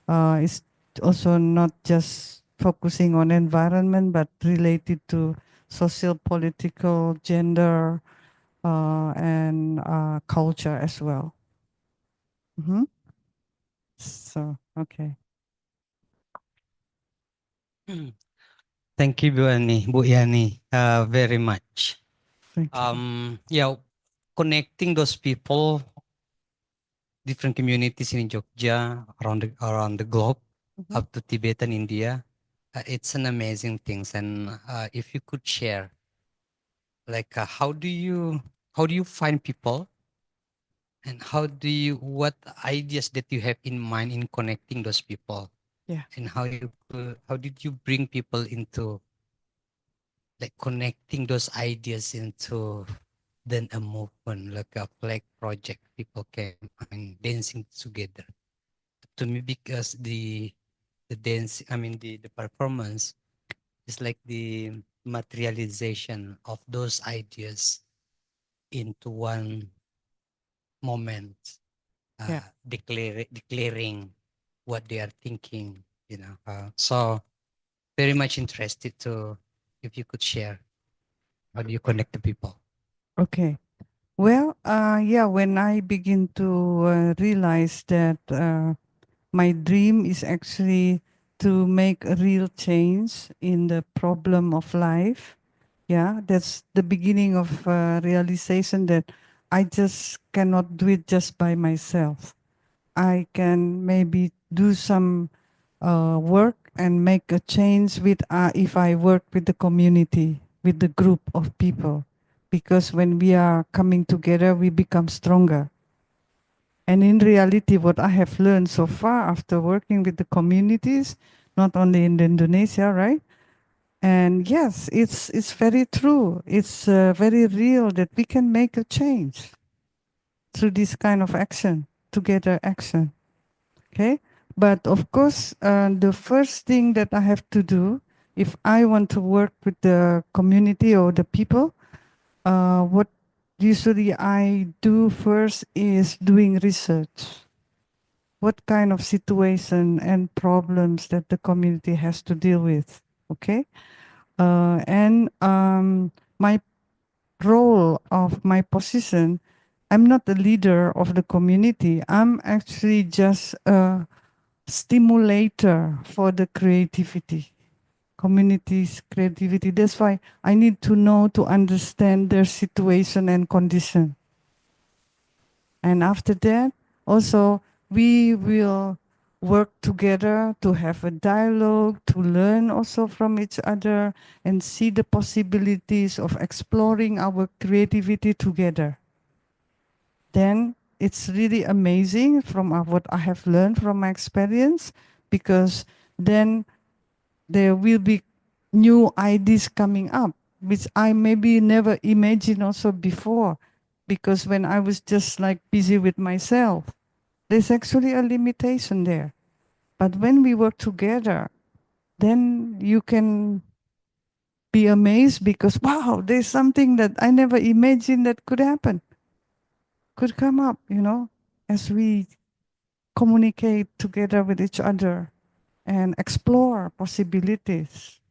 it's also not just focusing on environment, but related to social, political, gender, and culture as well. Mhm. So, okay. Thank you, Bu Yani, very much. Thank you. Yeah, connecting those people, different communities in Jogja, around the globe, Mhm. up to Tibet and India, it's an amazing thing. And if you could share, like, how do you find people, and what ideas that you have in mind in connecting those people, Yeah. and how did you bring people into, like, connecting those ideas into then a movement, like a flag project, people came, dancing together. To me, because the dance, the performance is like the materialization of those ideas into one moment, Yeah. declaring what they are thinking, so very much interested to, if you could share, how do you connect the people? Okay. Well, yeah, when I begin to realize that my dream is actually to make a real change in the problem of life. Yeah, that's the beginning of realization that I just cannot do it just by myself. I can maybe do some work and make a change with if I work with the community, with the group of people, because when we are coming together, we become stronger. And in reality, what I have learned so far after working with the communities, not only in Indonesia, right? And yes, it's very true. It's very real that we can make a change through this kind of action, together action. Okay, but of course, the first thing that I have to do if I want to work with the community or the people, what usually I do first is doing research. What kind of situation and problems that the community has to deal with? Okay, and my role of my position, I'm not the leader of the community. I'm actually just a stimulator for the creativity, community's creativity. That's why I need to know to understand their situation and condition. And after that, also we will work together to have a dialogue, to learn also from each other and see the possibilities of exploring our creativity together. Then it's really amazing from what I have learned from my experience, because then there will be new ideas coming up, which I maybe never imagined also before. Because when I was just like busy with myself, there's actually a limitation there. But when we work together, then you can be amazed because, wow, there's something that I never imagined that could happen, could come up, as we communicate together with each other and explore possibilities.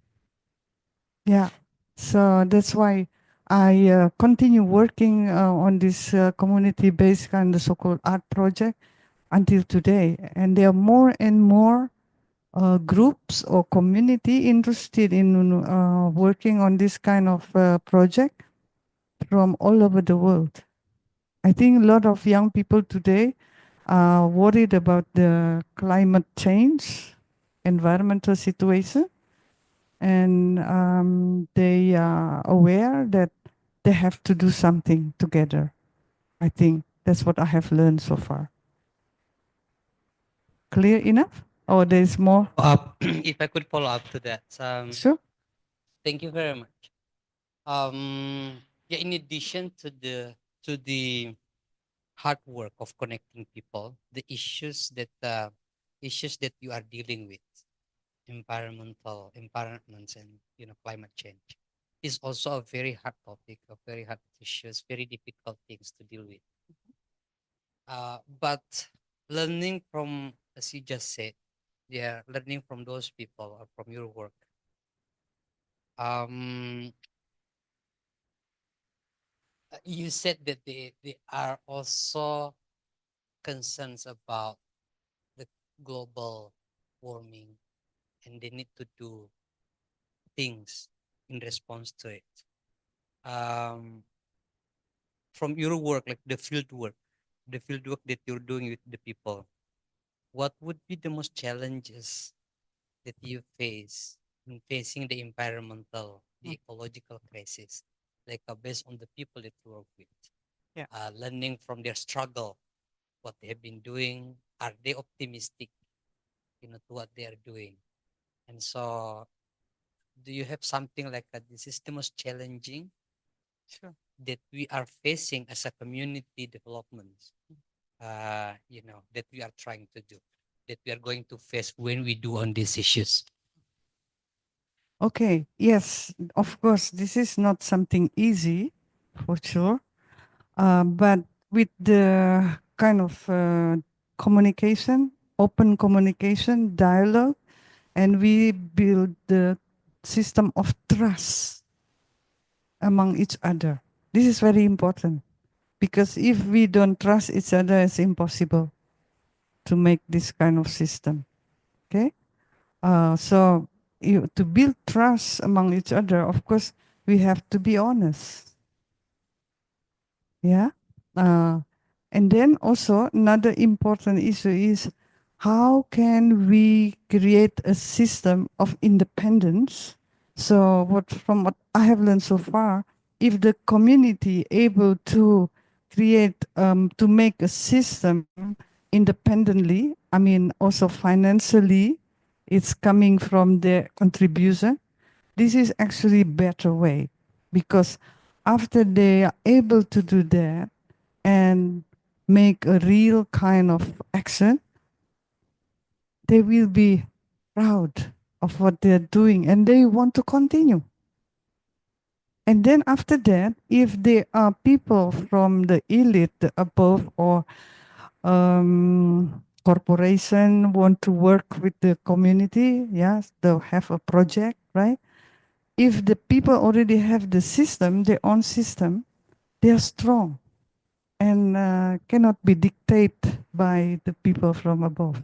Yeah. So that's why I continue working on this community-based kind of so-called art project until today. And there are more and more groups or community interested in working on this kind of project from all over the world. I think a lot of young people today are worried about the climate change, environmental situation, and they are aware that they have to do something together. I think that's what I have learned so far. Clear enough? Or there's more? If I could follow up to that, Sure. thank you very much. Yeah, in addition to the hard work of connecting people, the issues that you are dealing with, environments and climate change, is also a very hard topic, a very hard issues, very difficult things to deal with. But learning from, as you just said, yeah, learning from those people or from your work, um, you said that they are also concerns about the global warming, and they need to do things in response to it. From your work, like the field work that you're doing with the people, what would be the most challenges that you face in facing the environmental, the ecological crisis, like based on the people that you work with? Yeah. Learning from their struggle, what they have been doing, are they optimistic, to what they are doing? And so, do you have something like this is the most challenging Sure. that we are facing as a community development? That we are trying to do, that we are going to face when we do on these issues. Okay. Yes, of course, this is not something easy, for sure. But with the kind of communication, open communication, dialogue, and we build the system of trust among each other. This is very important. Because if we don't trust each other, it's impossible to make this kind of system. Okay? So to build trust among each other, of course, we have to be honest. Yeah. And then also another important issue is how can we create a system of independence? So from what I have learned so far, if the community able to create to make a system independently, I mean also financially, it's coming from their contribution. This is actually better way, because after they are able to do that and make a real kind of action, they will be proud of what they're doing and they want to continue. And then after that, if there are people from the elite, the above, or corporation want to work with the community, yes, they'll have a project, right? If the people already have the system, their own system, they are strong and cannot be dictated by the people from above.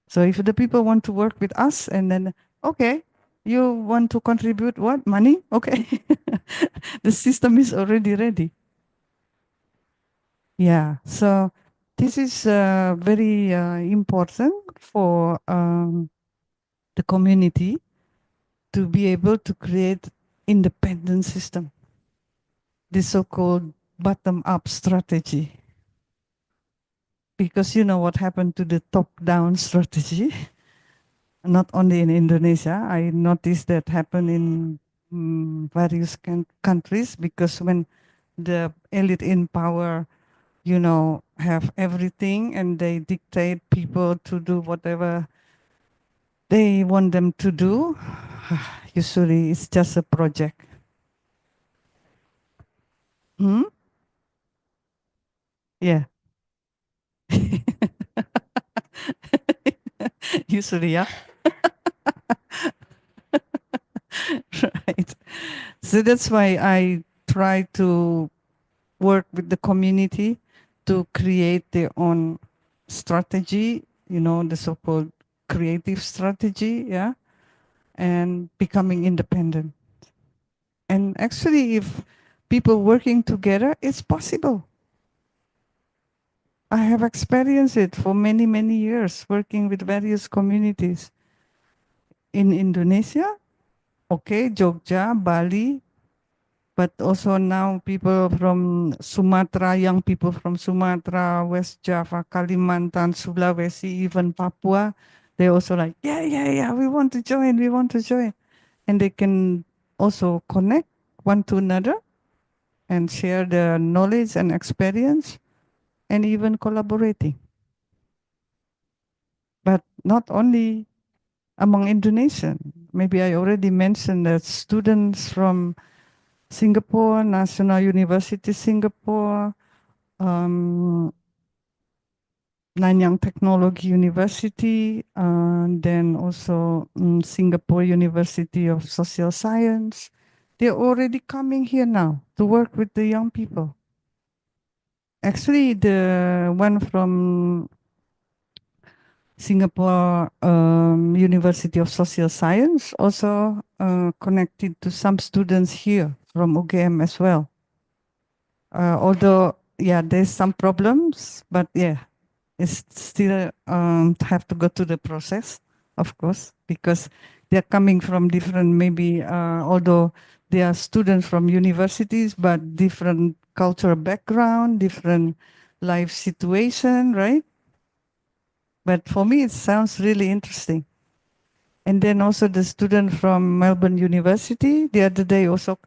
So if the people want to work with us and then, okay, you want to contribute what? Money? Okay. The system is already ready. Yeah. So this is very important for the community to be able to create independent system. The so-called bottom-up strategy. Because you know what happened to the top-down strategy, not only in Indonesia. I noticed that happen in various countries, because when the elite in power, you know, have everything and they dictate people to do whatever they want them to do, usually it's just a project. Yeah. Usually, yeah. Right. So that's why I try to work with the community to create their own strategy, you know, the so-called creative strategy, yeah, and becoming independent. And actually, if people working together, it's possible. I have experienced it for many, many years working with various communities in Indonesia, okay, Jogja, Bali, but also now people from Sumatra, young people from Sumatra, West Java, Kalimantan, Sulawesi, even Papua, they also like, yeah, we want to join, we want to join. And they can also connect one to another and share their knowledge and experience and even collaborating. But not only among Indonesian. Maybe I already mentioned that students from Singapore, National University Singapore, Nanyang Technology University, and then also Singapore University of Social Science. They're already coming here now to work with the young people. Actually, the one from Singapore University of Social Science also connected to some students here from UGM as well. Although, yeah, there's some problems, but yeah, it's still have to go through the process, of course, because they're coming from different, maybe, although they are students from universities, but different cultural background, different life situation, right? But for me, it sounds really interesting. And then also the student from Melbourne University, the other day also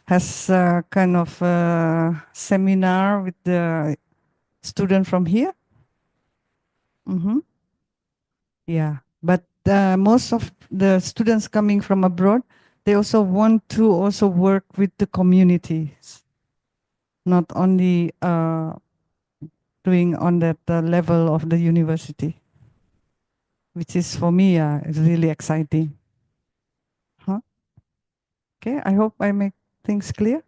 has a kind of a seminar with the student from here. Yeah, but most of the students coming from abroad, they also want to also work with the communities, not only doing on that level of the university, which is for me is really exciting. Huh? Okay, I hope I make things clear.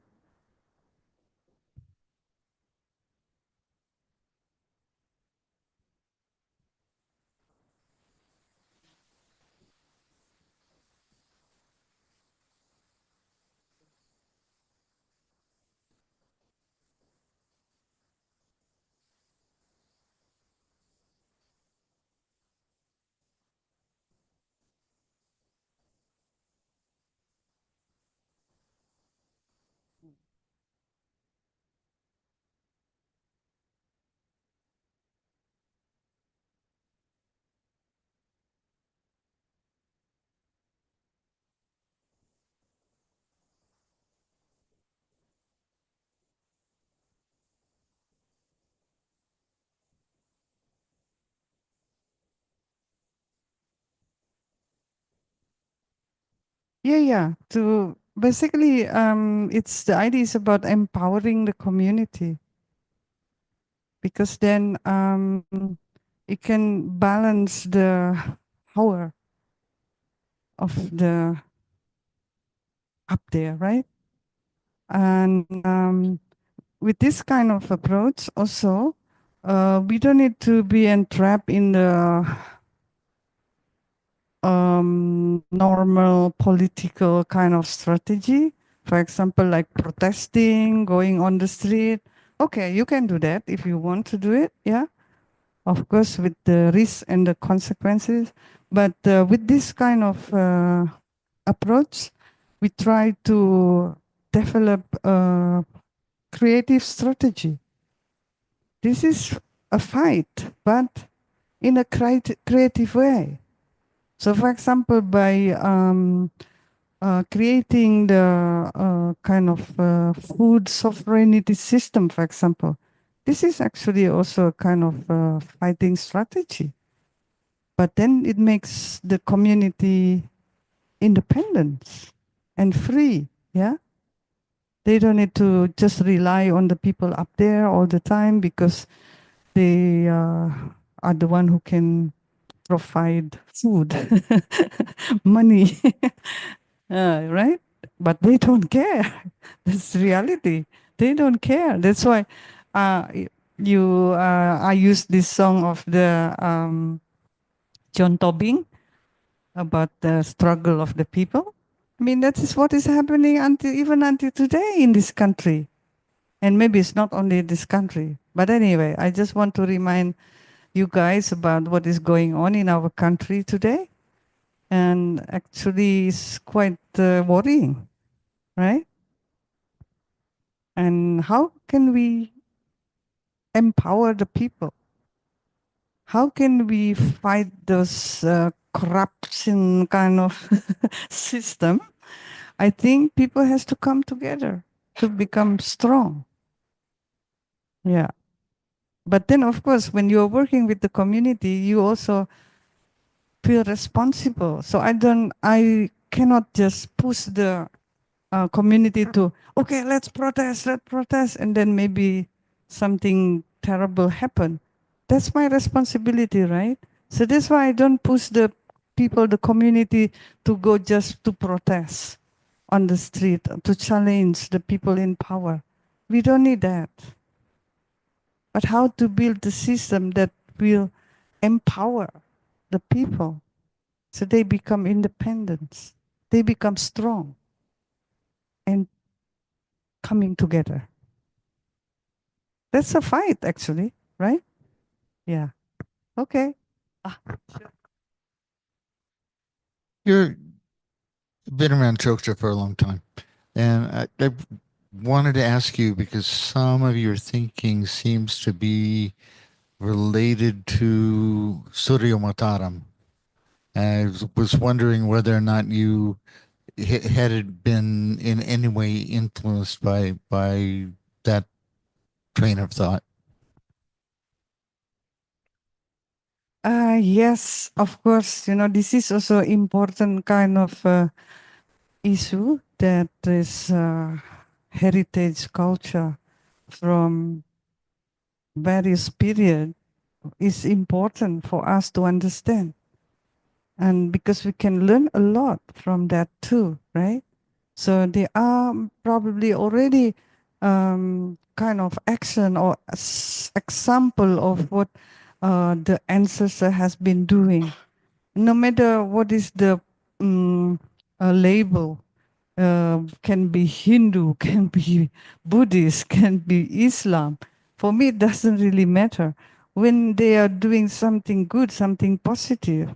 Yeah. To basically, it's the idea is about empowering the community, because then it can balance the power of the up there, right? And with this kind of approach, also, we don't need to be entrapped in the normal political kind of strategy. For example, like protesting, going on the street. Okay, you can do that if you want to do it. Yeah, of course, with the risks and the consequences. But with this kind of approach, we try to develop a creative strategy. This is a fight, but in a creative way. So, for example, by creating the kind of food sovereignty system, for example, this is actually also a kind of fighting strategy. But then it makes the community independent and free. Yeah. They don't need to just rely on the people up there all the time, because they are the one who can provide food, money, right? But they don't care. That's reality. They don't care. That's why I use this song of the John Tobing about the struggle of the people. I mean, that is what is happening until today in this country. And maybe it's not only this country. But anyway, I just want to remind you guys about what is going on in our country today. And actually, it's quite worrying, right? And how can we empower the people? How can we fight those corruption kind of system? I think people has to come together to become strong. Yeah. But then, of course, when you're working with the community, you also feel responsible. So I cannot just push the community to, okay, let's protest, and then maybe something terrible happen. That's my responsibility, right? So that's why I don't push the people, the community, to go just to protest on the street, to challenge the people in power. We don't need that. But how to build the system that will empower the people so they become independent, they become strong and coming together. That's a fight, actually, right? Yeah. Okay. You've been around Chokcha for a long time. And I wanted to ask you, because some of your thinking seems to be related to Surya Mataram. I was wondering whether or not you had it been in any way influenced by that train of thought. Yes, of course. This is also important kind of issue, that is heritage culture from various period is important for us to understand. And because we can learn a lot from that too, right? So they are probably already kind of action or example of what the ancestor has been doing. No matter what is the label, can be Hindu, can be Buddhist, can be Islam. For me, it doesn't really matter. When they are doing something good, something positive,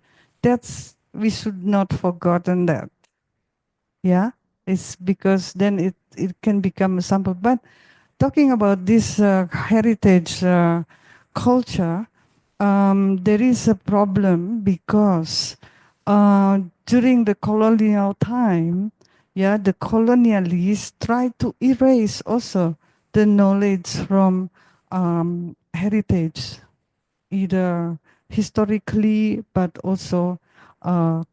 we should not forgotten that. Yeah, it's because then it can become a sample. But talking about this heritage culture, there is a problem because during the colonial time, yeah, the colonialists try to erase also the knowledge from heritage, either historically but also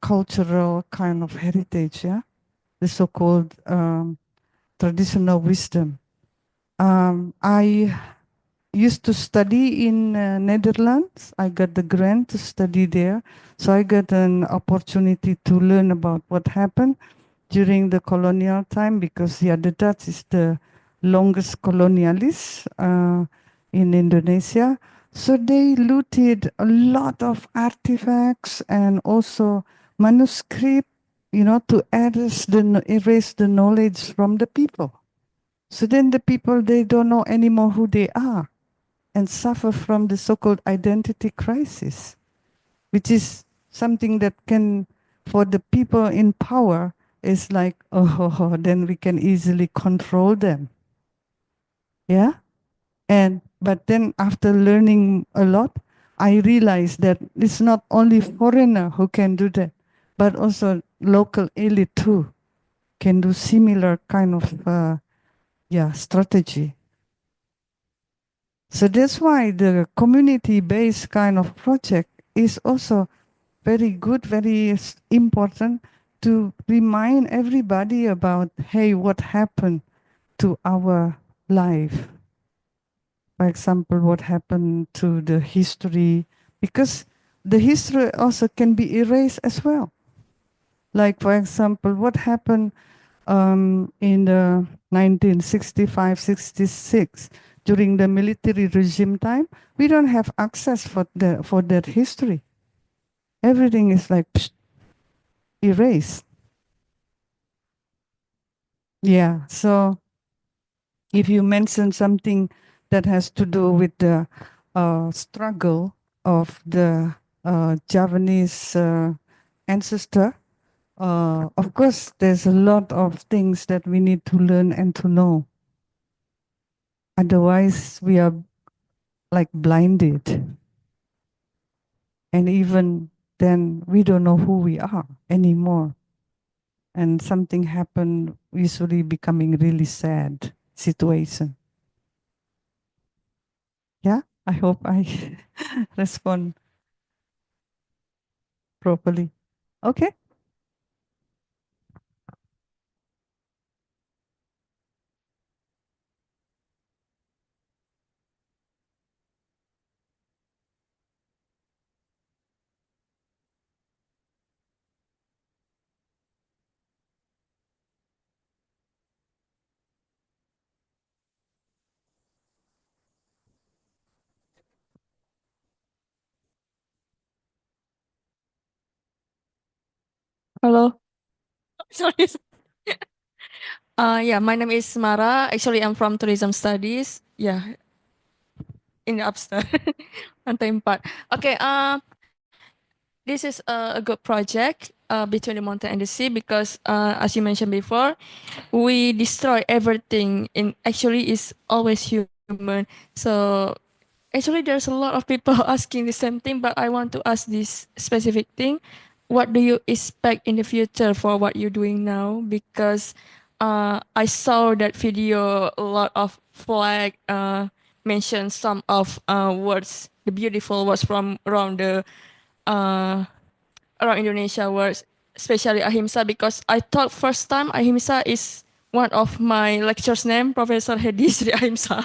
cultural kind of heritage. Yeah. the so-called traditional wisdom. I used to study in Netherlands. I got the grant to study there. So I got an opportunity to learn about what happened during the colonial time, because the Dutch is the longest colonialist in Indonesia. So they looted a lot of artifacts and also manuscript, to erase the knowledge from the people. So then the people, they don't know anymore who they are and suffer from the so-called identity crisis, which is something that can, for the people in power, is like, oh, then we can easily control them. Yeah? But then after learning a lot, I realized that it's not only foreigner who can do that, but also local elite too can do similar kind of strategy. So that's why the community-based kind of project is also very good, very important to remind everybody about, hey, what happened to our life. For example, what happened to the history, because the history also can be erased as well. Like, for example, what happened in the 1965-66 during the military regime time. We don't have access for that history. Everything is like erased. Yeah, so if you mention something that has to do with the struggle of the Javanese ancestor, of course, there's a lot of things that we need to learn and to know. Otherwise, we are like blinded. And even then, we don't know who we are anymore. And something happened, usually becoming really sad situation. Yeah, I hope I respond properly. Okay. Hello. Sorry. Yeah, my name is Mara. Actually, I'm from tourism studies. Yeah, in the upstairs, lantai 4. Okay. This is a good project between the mountain and the sea because, as you mentioned before, we destroy everything. In actually, is always human. So actually, there's a lot of people asking the same thing, but I want to ask this specific thing. What do you expect in the future for what you're doing now? Because I saw that video, a lot of flag mentioned some of words, the beautiful words from uh, around Indonesia words, especially Ahimsa, because I thought first time Ahimsa is one of my lecturer's name, Professor Hedi Sri Ahimsa.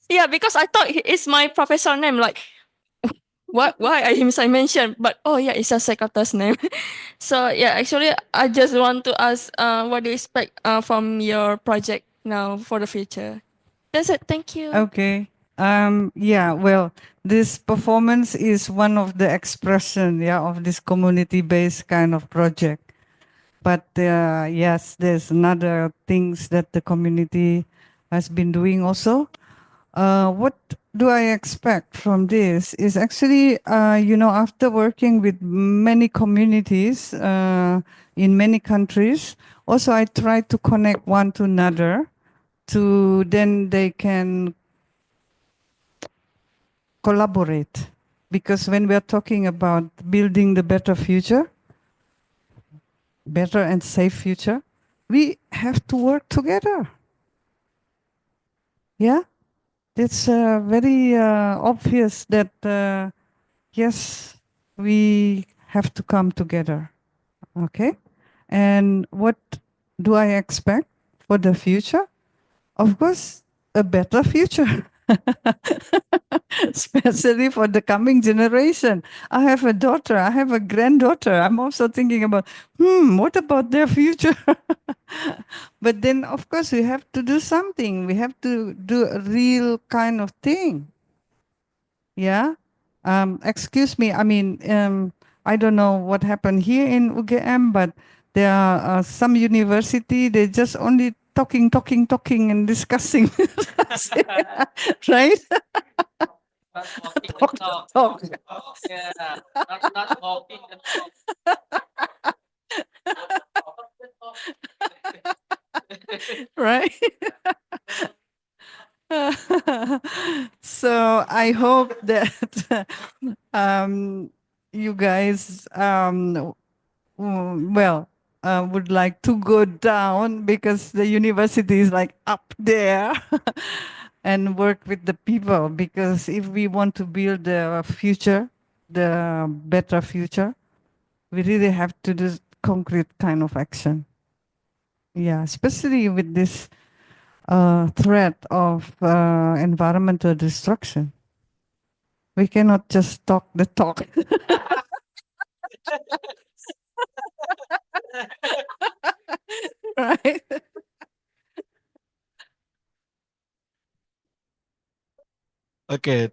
Yeah, because I thought it's my professor name, like why I mentioned, but oh yeah, it's a Sekata's name. So yeah, actually I just want to ask, what do you expect from your project now for the future? That's it. Thank you. Okay. Yeah, well, this performance is one of the expression, of this community-based kind of project. But yes, there's another things that the community has been doing also. What do I expect from this is actually, after working with many communities in many countries, also I try to connect one to another to then they can collaborate. Because when we are talking about building the better future, better and safe future, we have to work together. Yeah, it's very obvious that yes, we have to come together. Okay, and what do I expect for the future? Of course, a better future. Especially for the coming generation. I have a daughter, I have a granddaughter. I'm also thinking about, what about their future? But then, of course, we have to do something. We have to do a real kind of thing. Yeah. Excuse me. I mean, I don't know what happened here in UGM, but there are some university. They just only talking, and discussing, right? Talk. Yeah, not walking and Right. So I hope that you guys would like to go down, because the university is like up there, and work with the people, because if we want to build the future, the better future, we really have to do concrete kind of action. Yeah, especially with this threat of environmental destruction. We cannot just talk the talk. Right? Okay.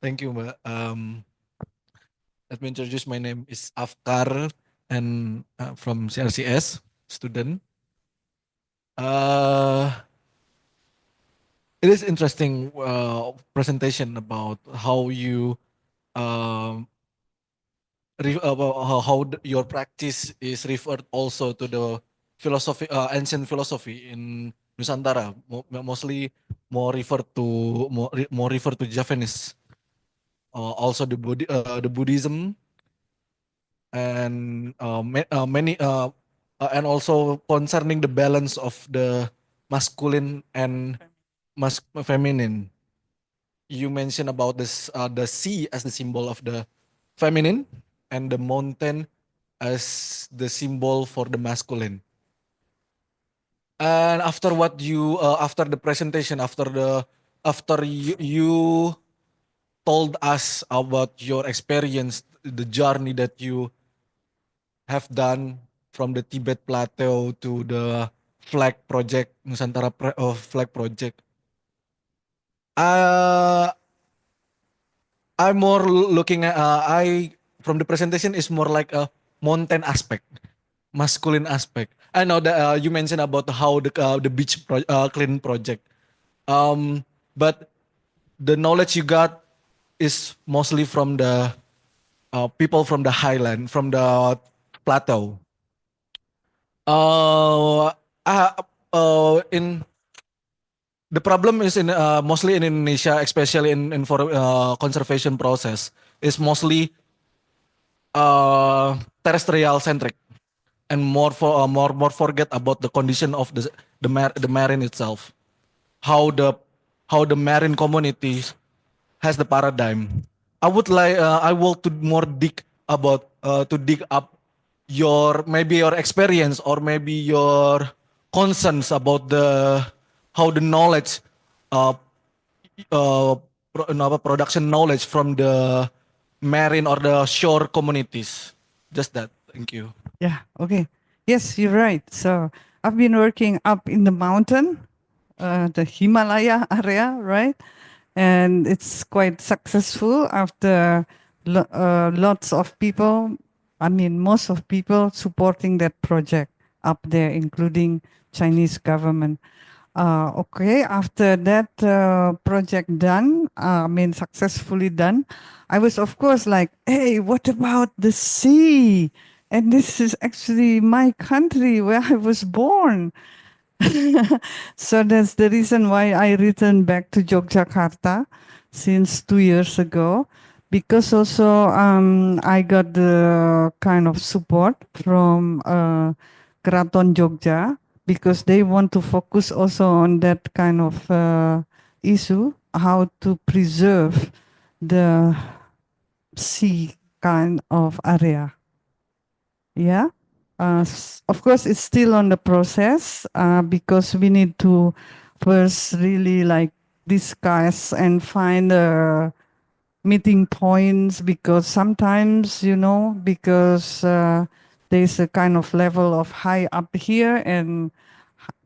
Thank you, Mbak. Let me introduce. My name is Afkar, and from CRCS student. It is interesting presentation about how you about your practice is referred also to the philosophy, ancient philosophy in Nusantara, mostly more referred to more referred to Japanese, also the Buddhism, and many and also concerning the balance of the masculine and feminine. You mentioned about this the sea as the symbol of the feminine and the mountain as the symbol for the masculine. And after what you after the presentation, after you told us about your experience, the journey that you have done from the Tibet Plateau to the flag project, Nusantara flag project. I'm more looking at I from the presentation is more like a mountain aspect, masculine aspect. I know that you mentioned about how the beach clean project, but the knowledge you got is mostly from the people from the highland, from the plateau. Uh, in the problem is in mostly in Indonesia, especially in for conservation process, is mostly terrestrial centric and more for more forget about the condition of the marine itself, how the marine community has the paradigm. I would like I want to more dig about to dig up your maybe your experience or maybe your concerns about the how the knowledge uh, production knowledge from the marine or the shore communities. Just that. Thank you. Yeah, okay. Yes, you're right. So I've been working up in the mountain, the Himalaya area, right? And it's quite successful after lots of people, I mean, most of people supporting that project up there, including Chinese government. Okay, after that project done, I mean, successfully done, I was, of course, like, hey, what about the sea? And this is actually my country where I was born. So that's the reason why I returned back to Yogyakarta since 2 years ago, because also I got the kind of support from Keraton Jogja, because they want to focus also on that kind of issue, how to preserve the sea kind of area. Yeah. Of course, it's still on the process because we need to first really like discuss and find meeting points, because sometimes, because there's a kind of level of high up here and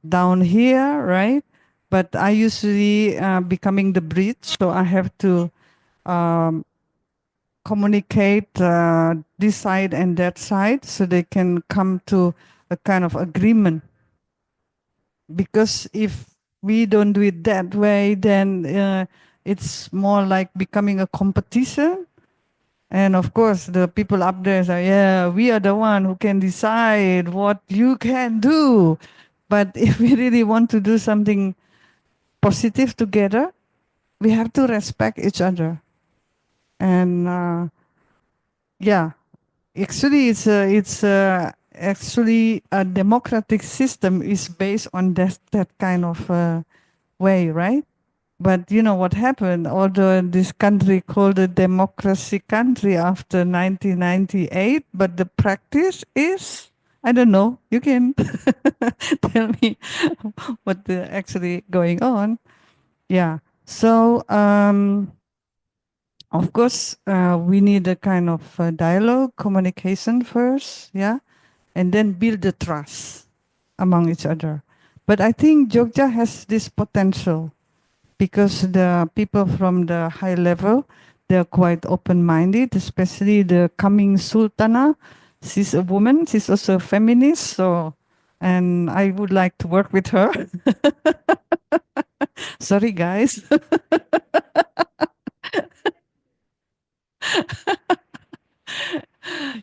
down here, right? But I usually becoming the bridge, so I have to um, communicate this side and that side so they can come to a kind of agreement. Because if we don't do it that way, then it's more like becoming a competition. And of course, the people up there say, yeah, we are the one who can decide what you can do. But if we really want to do something positive together, we have to respect each other. And yeah, actually, actually a democratic system is based on that kind of way, right? But you know what happened? Although this country called a democracy country after 1998, but the practice is, I don't know. You can tell me what the actually going on. Yeah. So of course we need a kind of dialogue, communication first, yeah, and then build the trust among each other. But I think Jogja has this potential, because the people from the high level, they're quite open-minded, especially the coming sultana. She's a woman, she's also a feminist, so, and I would like to work with her. Sorry, guys.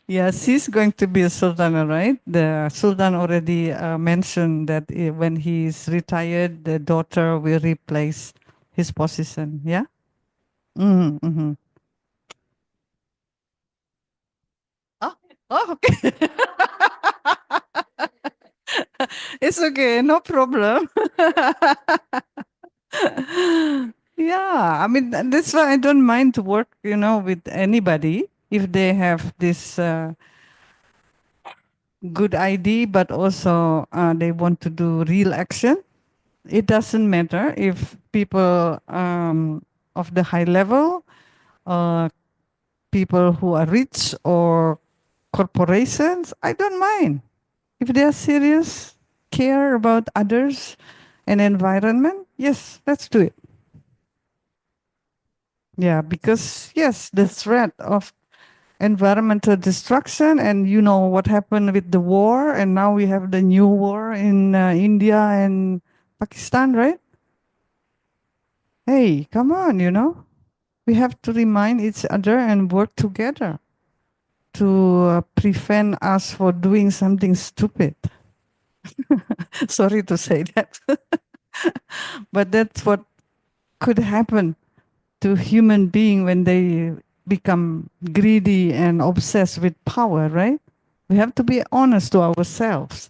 Yeah, she's going to be a sultana, right? The sultan already mentioned that when he's retired, the daughter will replace his position. Yeah. Mm-hmm, mm-hmm. Oh, okay. It's okay, no problem. Yeah, I mean, that's why I don't mind to work, with anybody if they have this good idea, but also they want to do real action. It doesn't matter if people of the high level, uh, people who are rich or corporations, I don't mind. If they are serious, care about others and environment, yes, let's do it. Yeah, because yes, the threat of environmental destruction, and you know what happened with the war, and now we have the new war in India and Pakistan, right? Hey, come on, we have to remind each other and work together to prevent us for doing something stupid. Sorry to say that. But that's what could happen to human being when they become greedy and obsessed with power, right? We have to be honest to ourselves.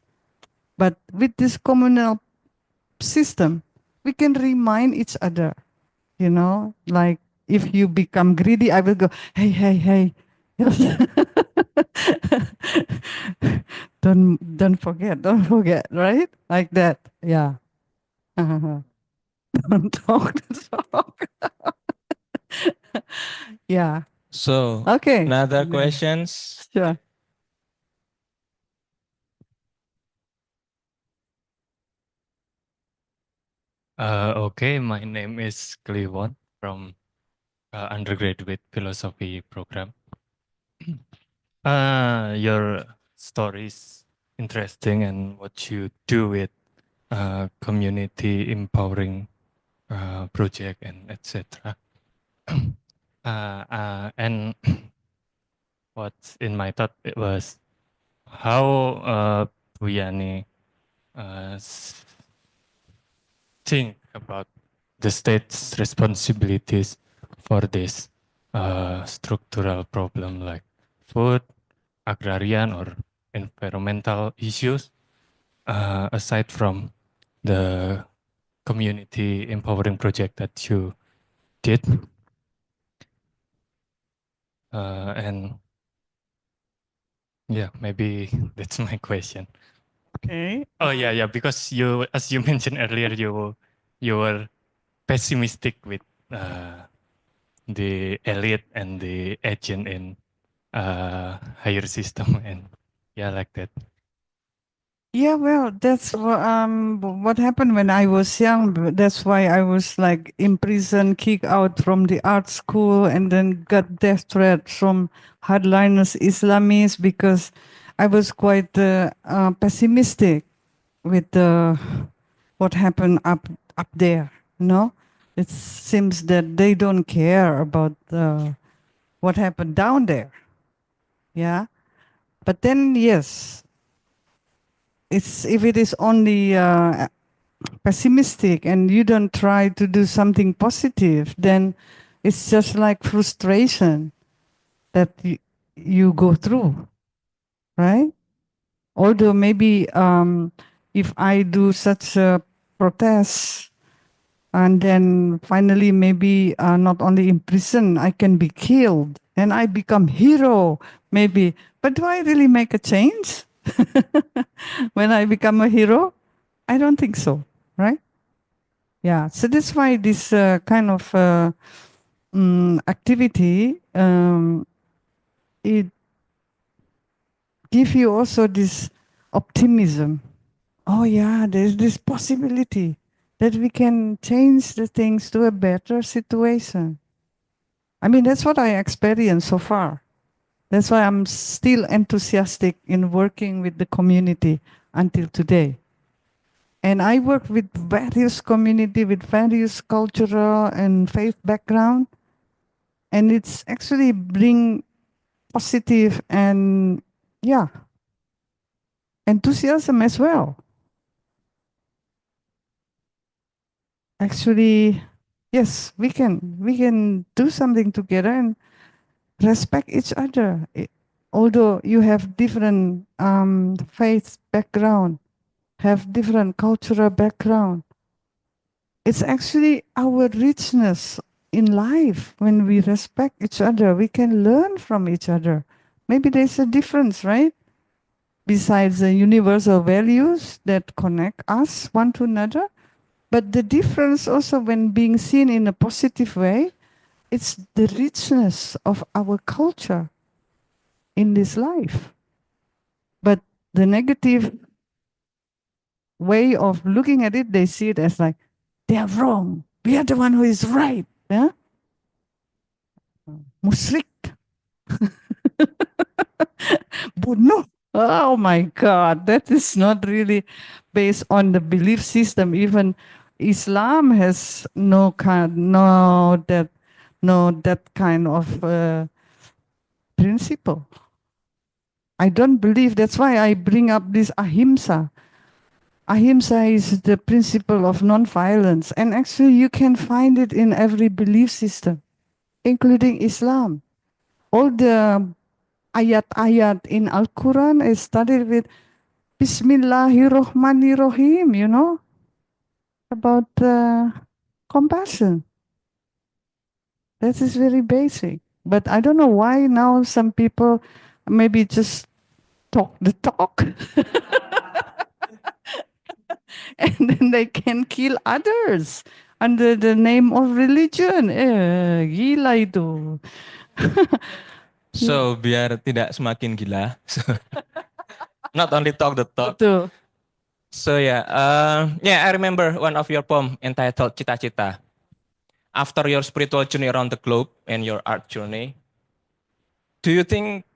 But with this communal system, we can remind each other, like if you become greedy, I will go, hey, hey, hey. Don't forget, right? Like that. Yeah. Don't talk the talk. Yeah. So, Okay. another questions? Sure. Okay, my name is Kliwon from undergraduate philosophy program. Your story is interesting, and what you do with community empowering project and etc. And what's in my thought it was how Buyani think about the state's responsibilities for this structural problem like food, agrarian or environmental issues, aside from the community empowering project that you did. And Yeah, maybe that's my question. Okay. Oh yeah, because you, as you mentioned earlier, you were pessimistic with the elite and the agent in higher system, and yeah, like that. Yeah, well, that's what happened when I was young. That's why I was like imprisoned, kicked out from the art school, and then got death threats from hardliners Islamists because I was quite pessimistic with what happened up there. It seems that they don't care about what happened down there. Yeah, but then yes, it's if it is only pessimistic and you don't try to do something positive, then it's just like frustration that you go through, right? Although maybe if I do such a protest and then finally maybe not only in prison, I can be killed and I become hero maybe. But do I really make a change when I become a hero? I don't think so, right? Yeah, so that's why this kind of activity, it gives you also this optimism. Oh yeah, there's this possibility that we can change the things to a better situation. I mean, that's what I experienced so far. That's why I'm still enthusiastic in working with the community until today. And I work with various community, with various cultural and faith background. And it's actually bring positive and enthusiasm as well. Actually, yes, we can do something together and respect each other. Although you have different faith background, have different cultural background, it's actually our richness in life. When we respect each other, we can learn from each other. Maybe there's a difference, right? Besides the universal values that connect us one to another, but the difference also when being seen in a positive way, it's the richness of our culture in this life. But the negative way of looking at it, they see it as like, they are wrong. We are the one who is right. Yeah? Musyrik. Bunuh. Oh my God, that is not really based on the belief system. Even Islam has no that kind of principle. I don't believe. That's why I bring up this ahimsa. Ahimsa is the principle of non-violence, and actually you can find it in every belief system, including Islam. All the ayat-ayat in Al-Quran is started with Bismillahirrahmanirrahim, about compassion. That is very basic. But I don't know why now some people maybe just talk the talk. And then they can kill others under the name of religion. Gila itu. So biar tidak semakin gila. Not only talk the talk. Betul. So yeah, I remember one of your poem entitled Cita-Cita. After your spiritual journey around the globe and your art journey, do you think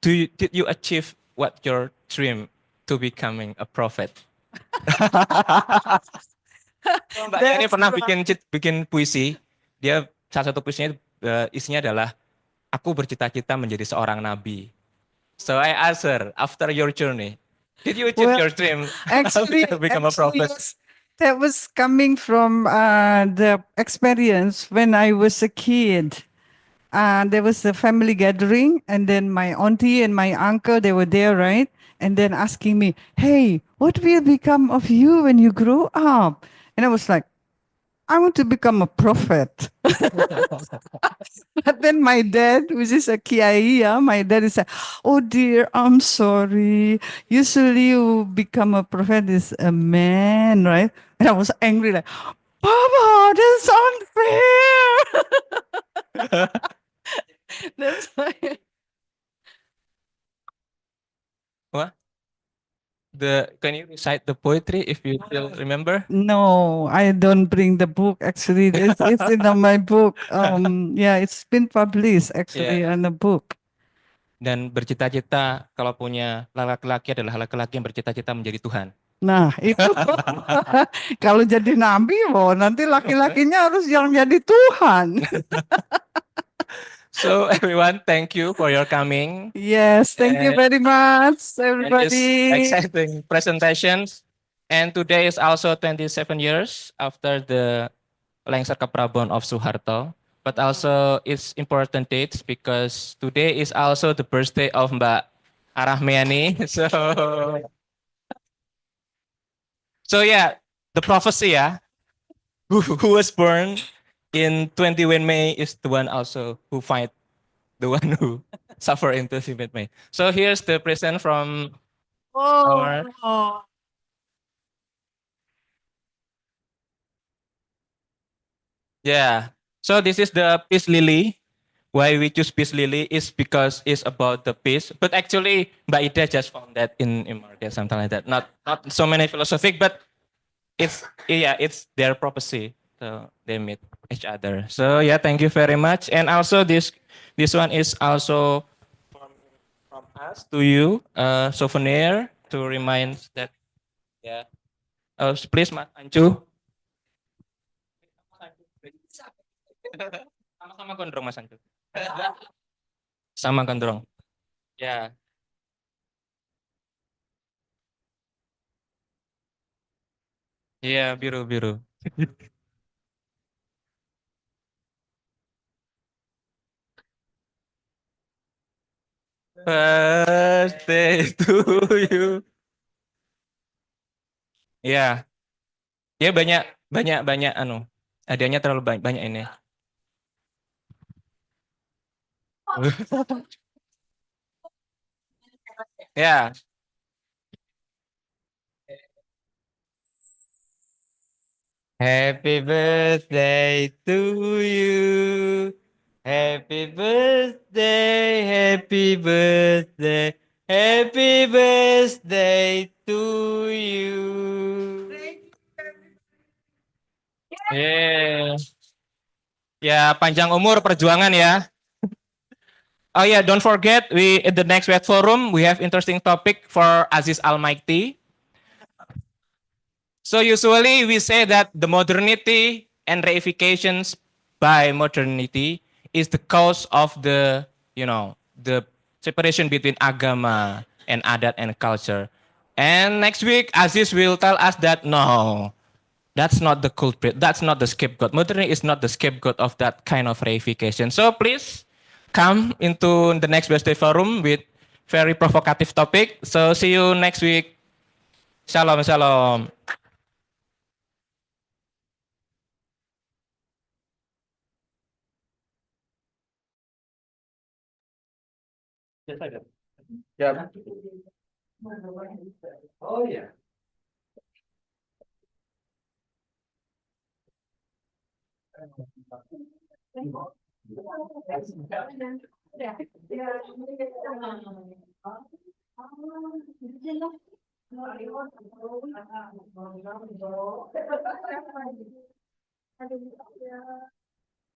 did you achieve what your dream to becoming a prophet? Mbak ini pernah bikin puisi. Dia salah satu puisinya isinya adalah aku bercita-cita menjadi seorang nabi. So I asked her, after your journey, did you achieve your dream Actually, to become a prophet? Yes, that was coming from the experience when I was a kid. There was a family gathering, and then my auntie and my uncle, they were there, right? And then asking me, hey, what will become of you when you grow up? And I was like, I want to become a prophet. But then my dad, which is a kiai, my dad is like, oh dear, I'm sorry. Usually you become a prophet is a man, right? And I was angry like, Papa, that's unfair. That's why. What? Can you recite the poetry if you still remember? No, I don't bring the book. Actually, it's in my book. Yeah, it's been published actually Yeah. in a book. Dan bercita-cita kalau punya laki-laki adalah laki-laki yang bercita-cita menjadi Tuhan. Nah, itu kalau jadi nabi, nanti laki-lakinya harus yang jadi Tuhan. So everyone, thank you for your coming. Yes, thank you very much, And this everybody. exciting presentations. And today is also 27 years after the Lengser Keprabon of Suharto. But also it's important dates because today is also the birthday of Mbak Arahmaiani. So yeah, the prophecy who was born in 21 May is the one also who fight the one who suffer into Tibet May. So here's the present from our yeah. So this is the peace lily. Why we choose peace lily is because it's about the peace. But actually, Mbak Ida just found that in market, something like that. Not so many philosophic, but it's their prophecy. So they meet each other. So yeah, thank you very much. And also this one is also from us to you, souvenir to remind that yeah. Please Mas Ancu. Sama-sama gondrong Mas Ancu. Sama gondrong. Ya. Iya, biru-biru. Birthday to you. Iya. Ya banyak banyak hadiahnya terlalu banyak, banyak ini. Ya. Happy birthday to you. Happy birthday, happy birthday, happy birthday to you. Yeah. Ya, panjang umur perjuangan ya. Oh yeah, don't forget we at the next web forum we have interesting topic for Aziz Almighty. So usually we say that the modernity and reifications by modernity is the cause of the the separation between agama and adat and culture. And next week Aziz will tell us that no, that's not the culprit, that's not the scapegoat. Modernity is not the scapegoat of that kind of reification. So please come into the next Wednesday forum with very provocative topic. So see you next week. Shalom, shalom. Ya. Oh ya.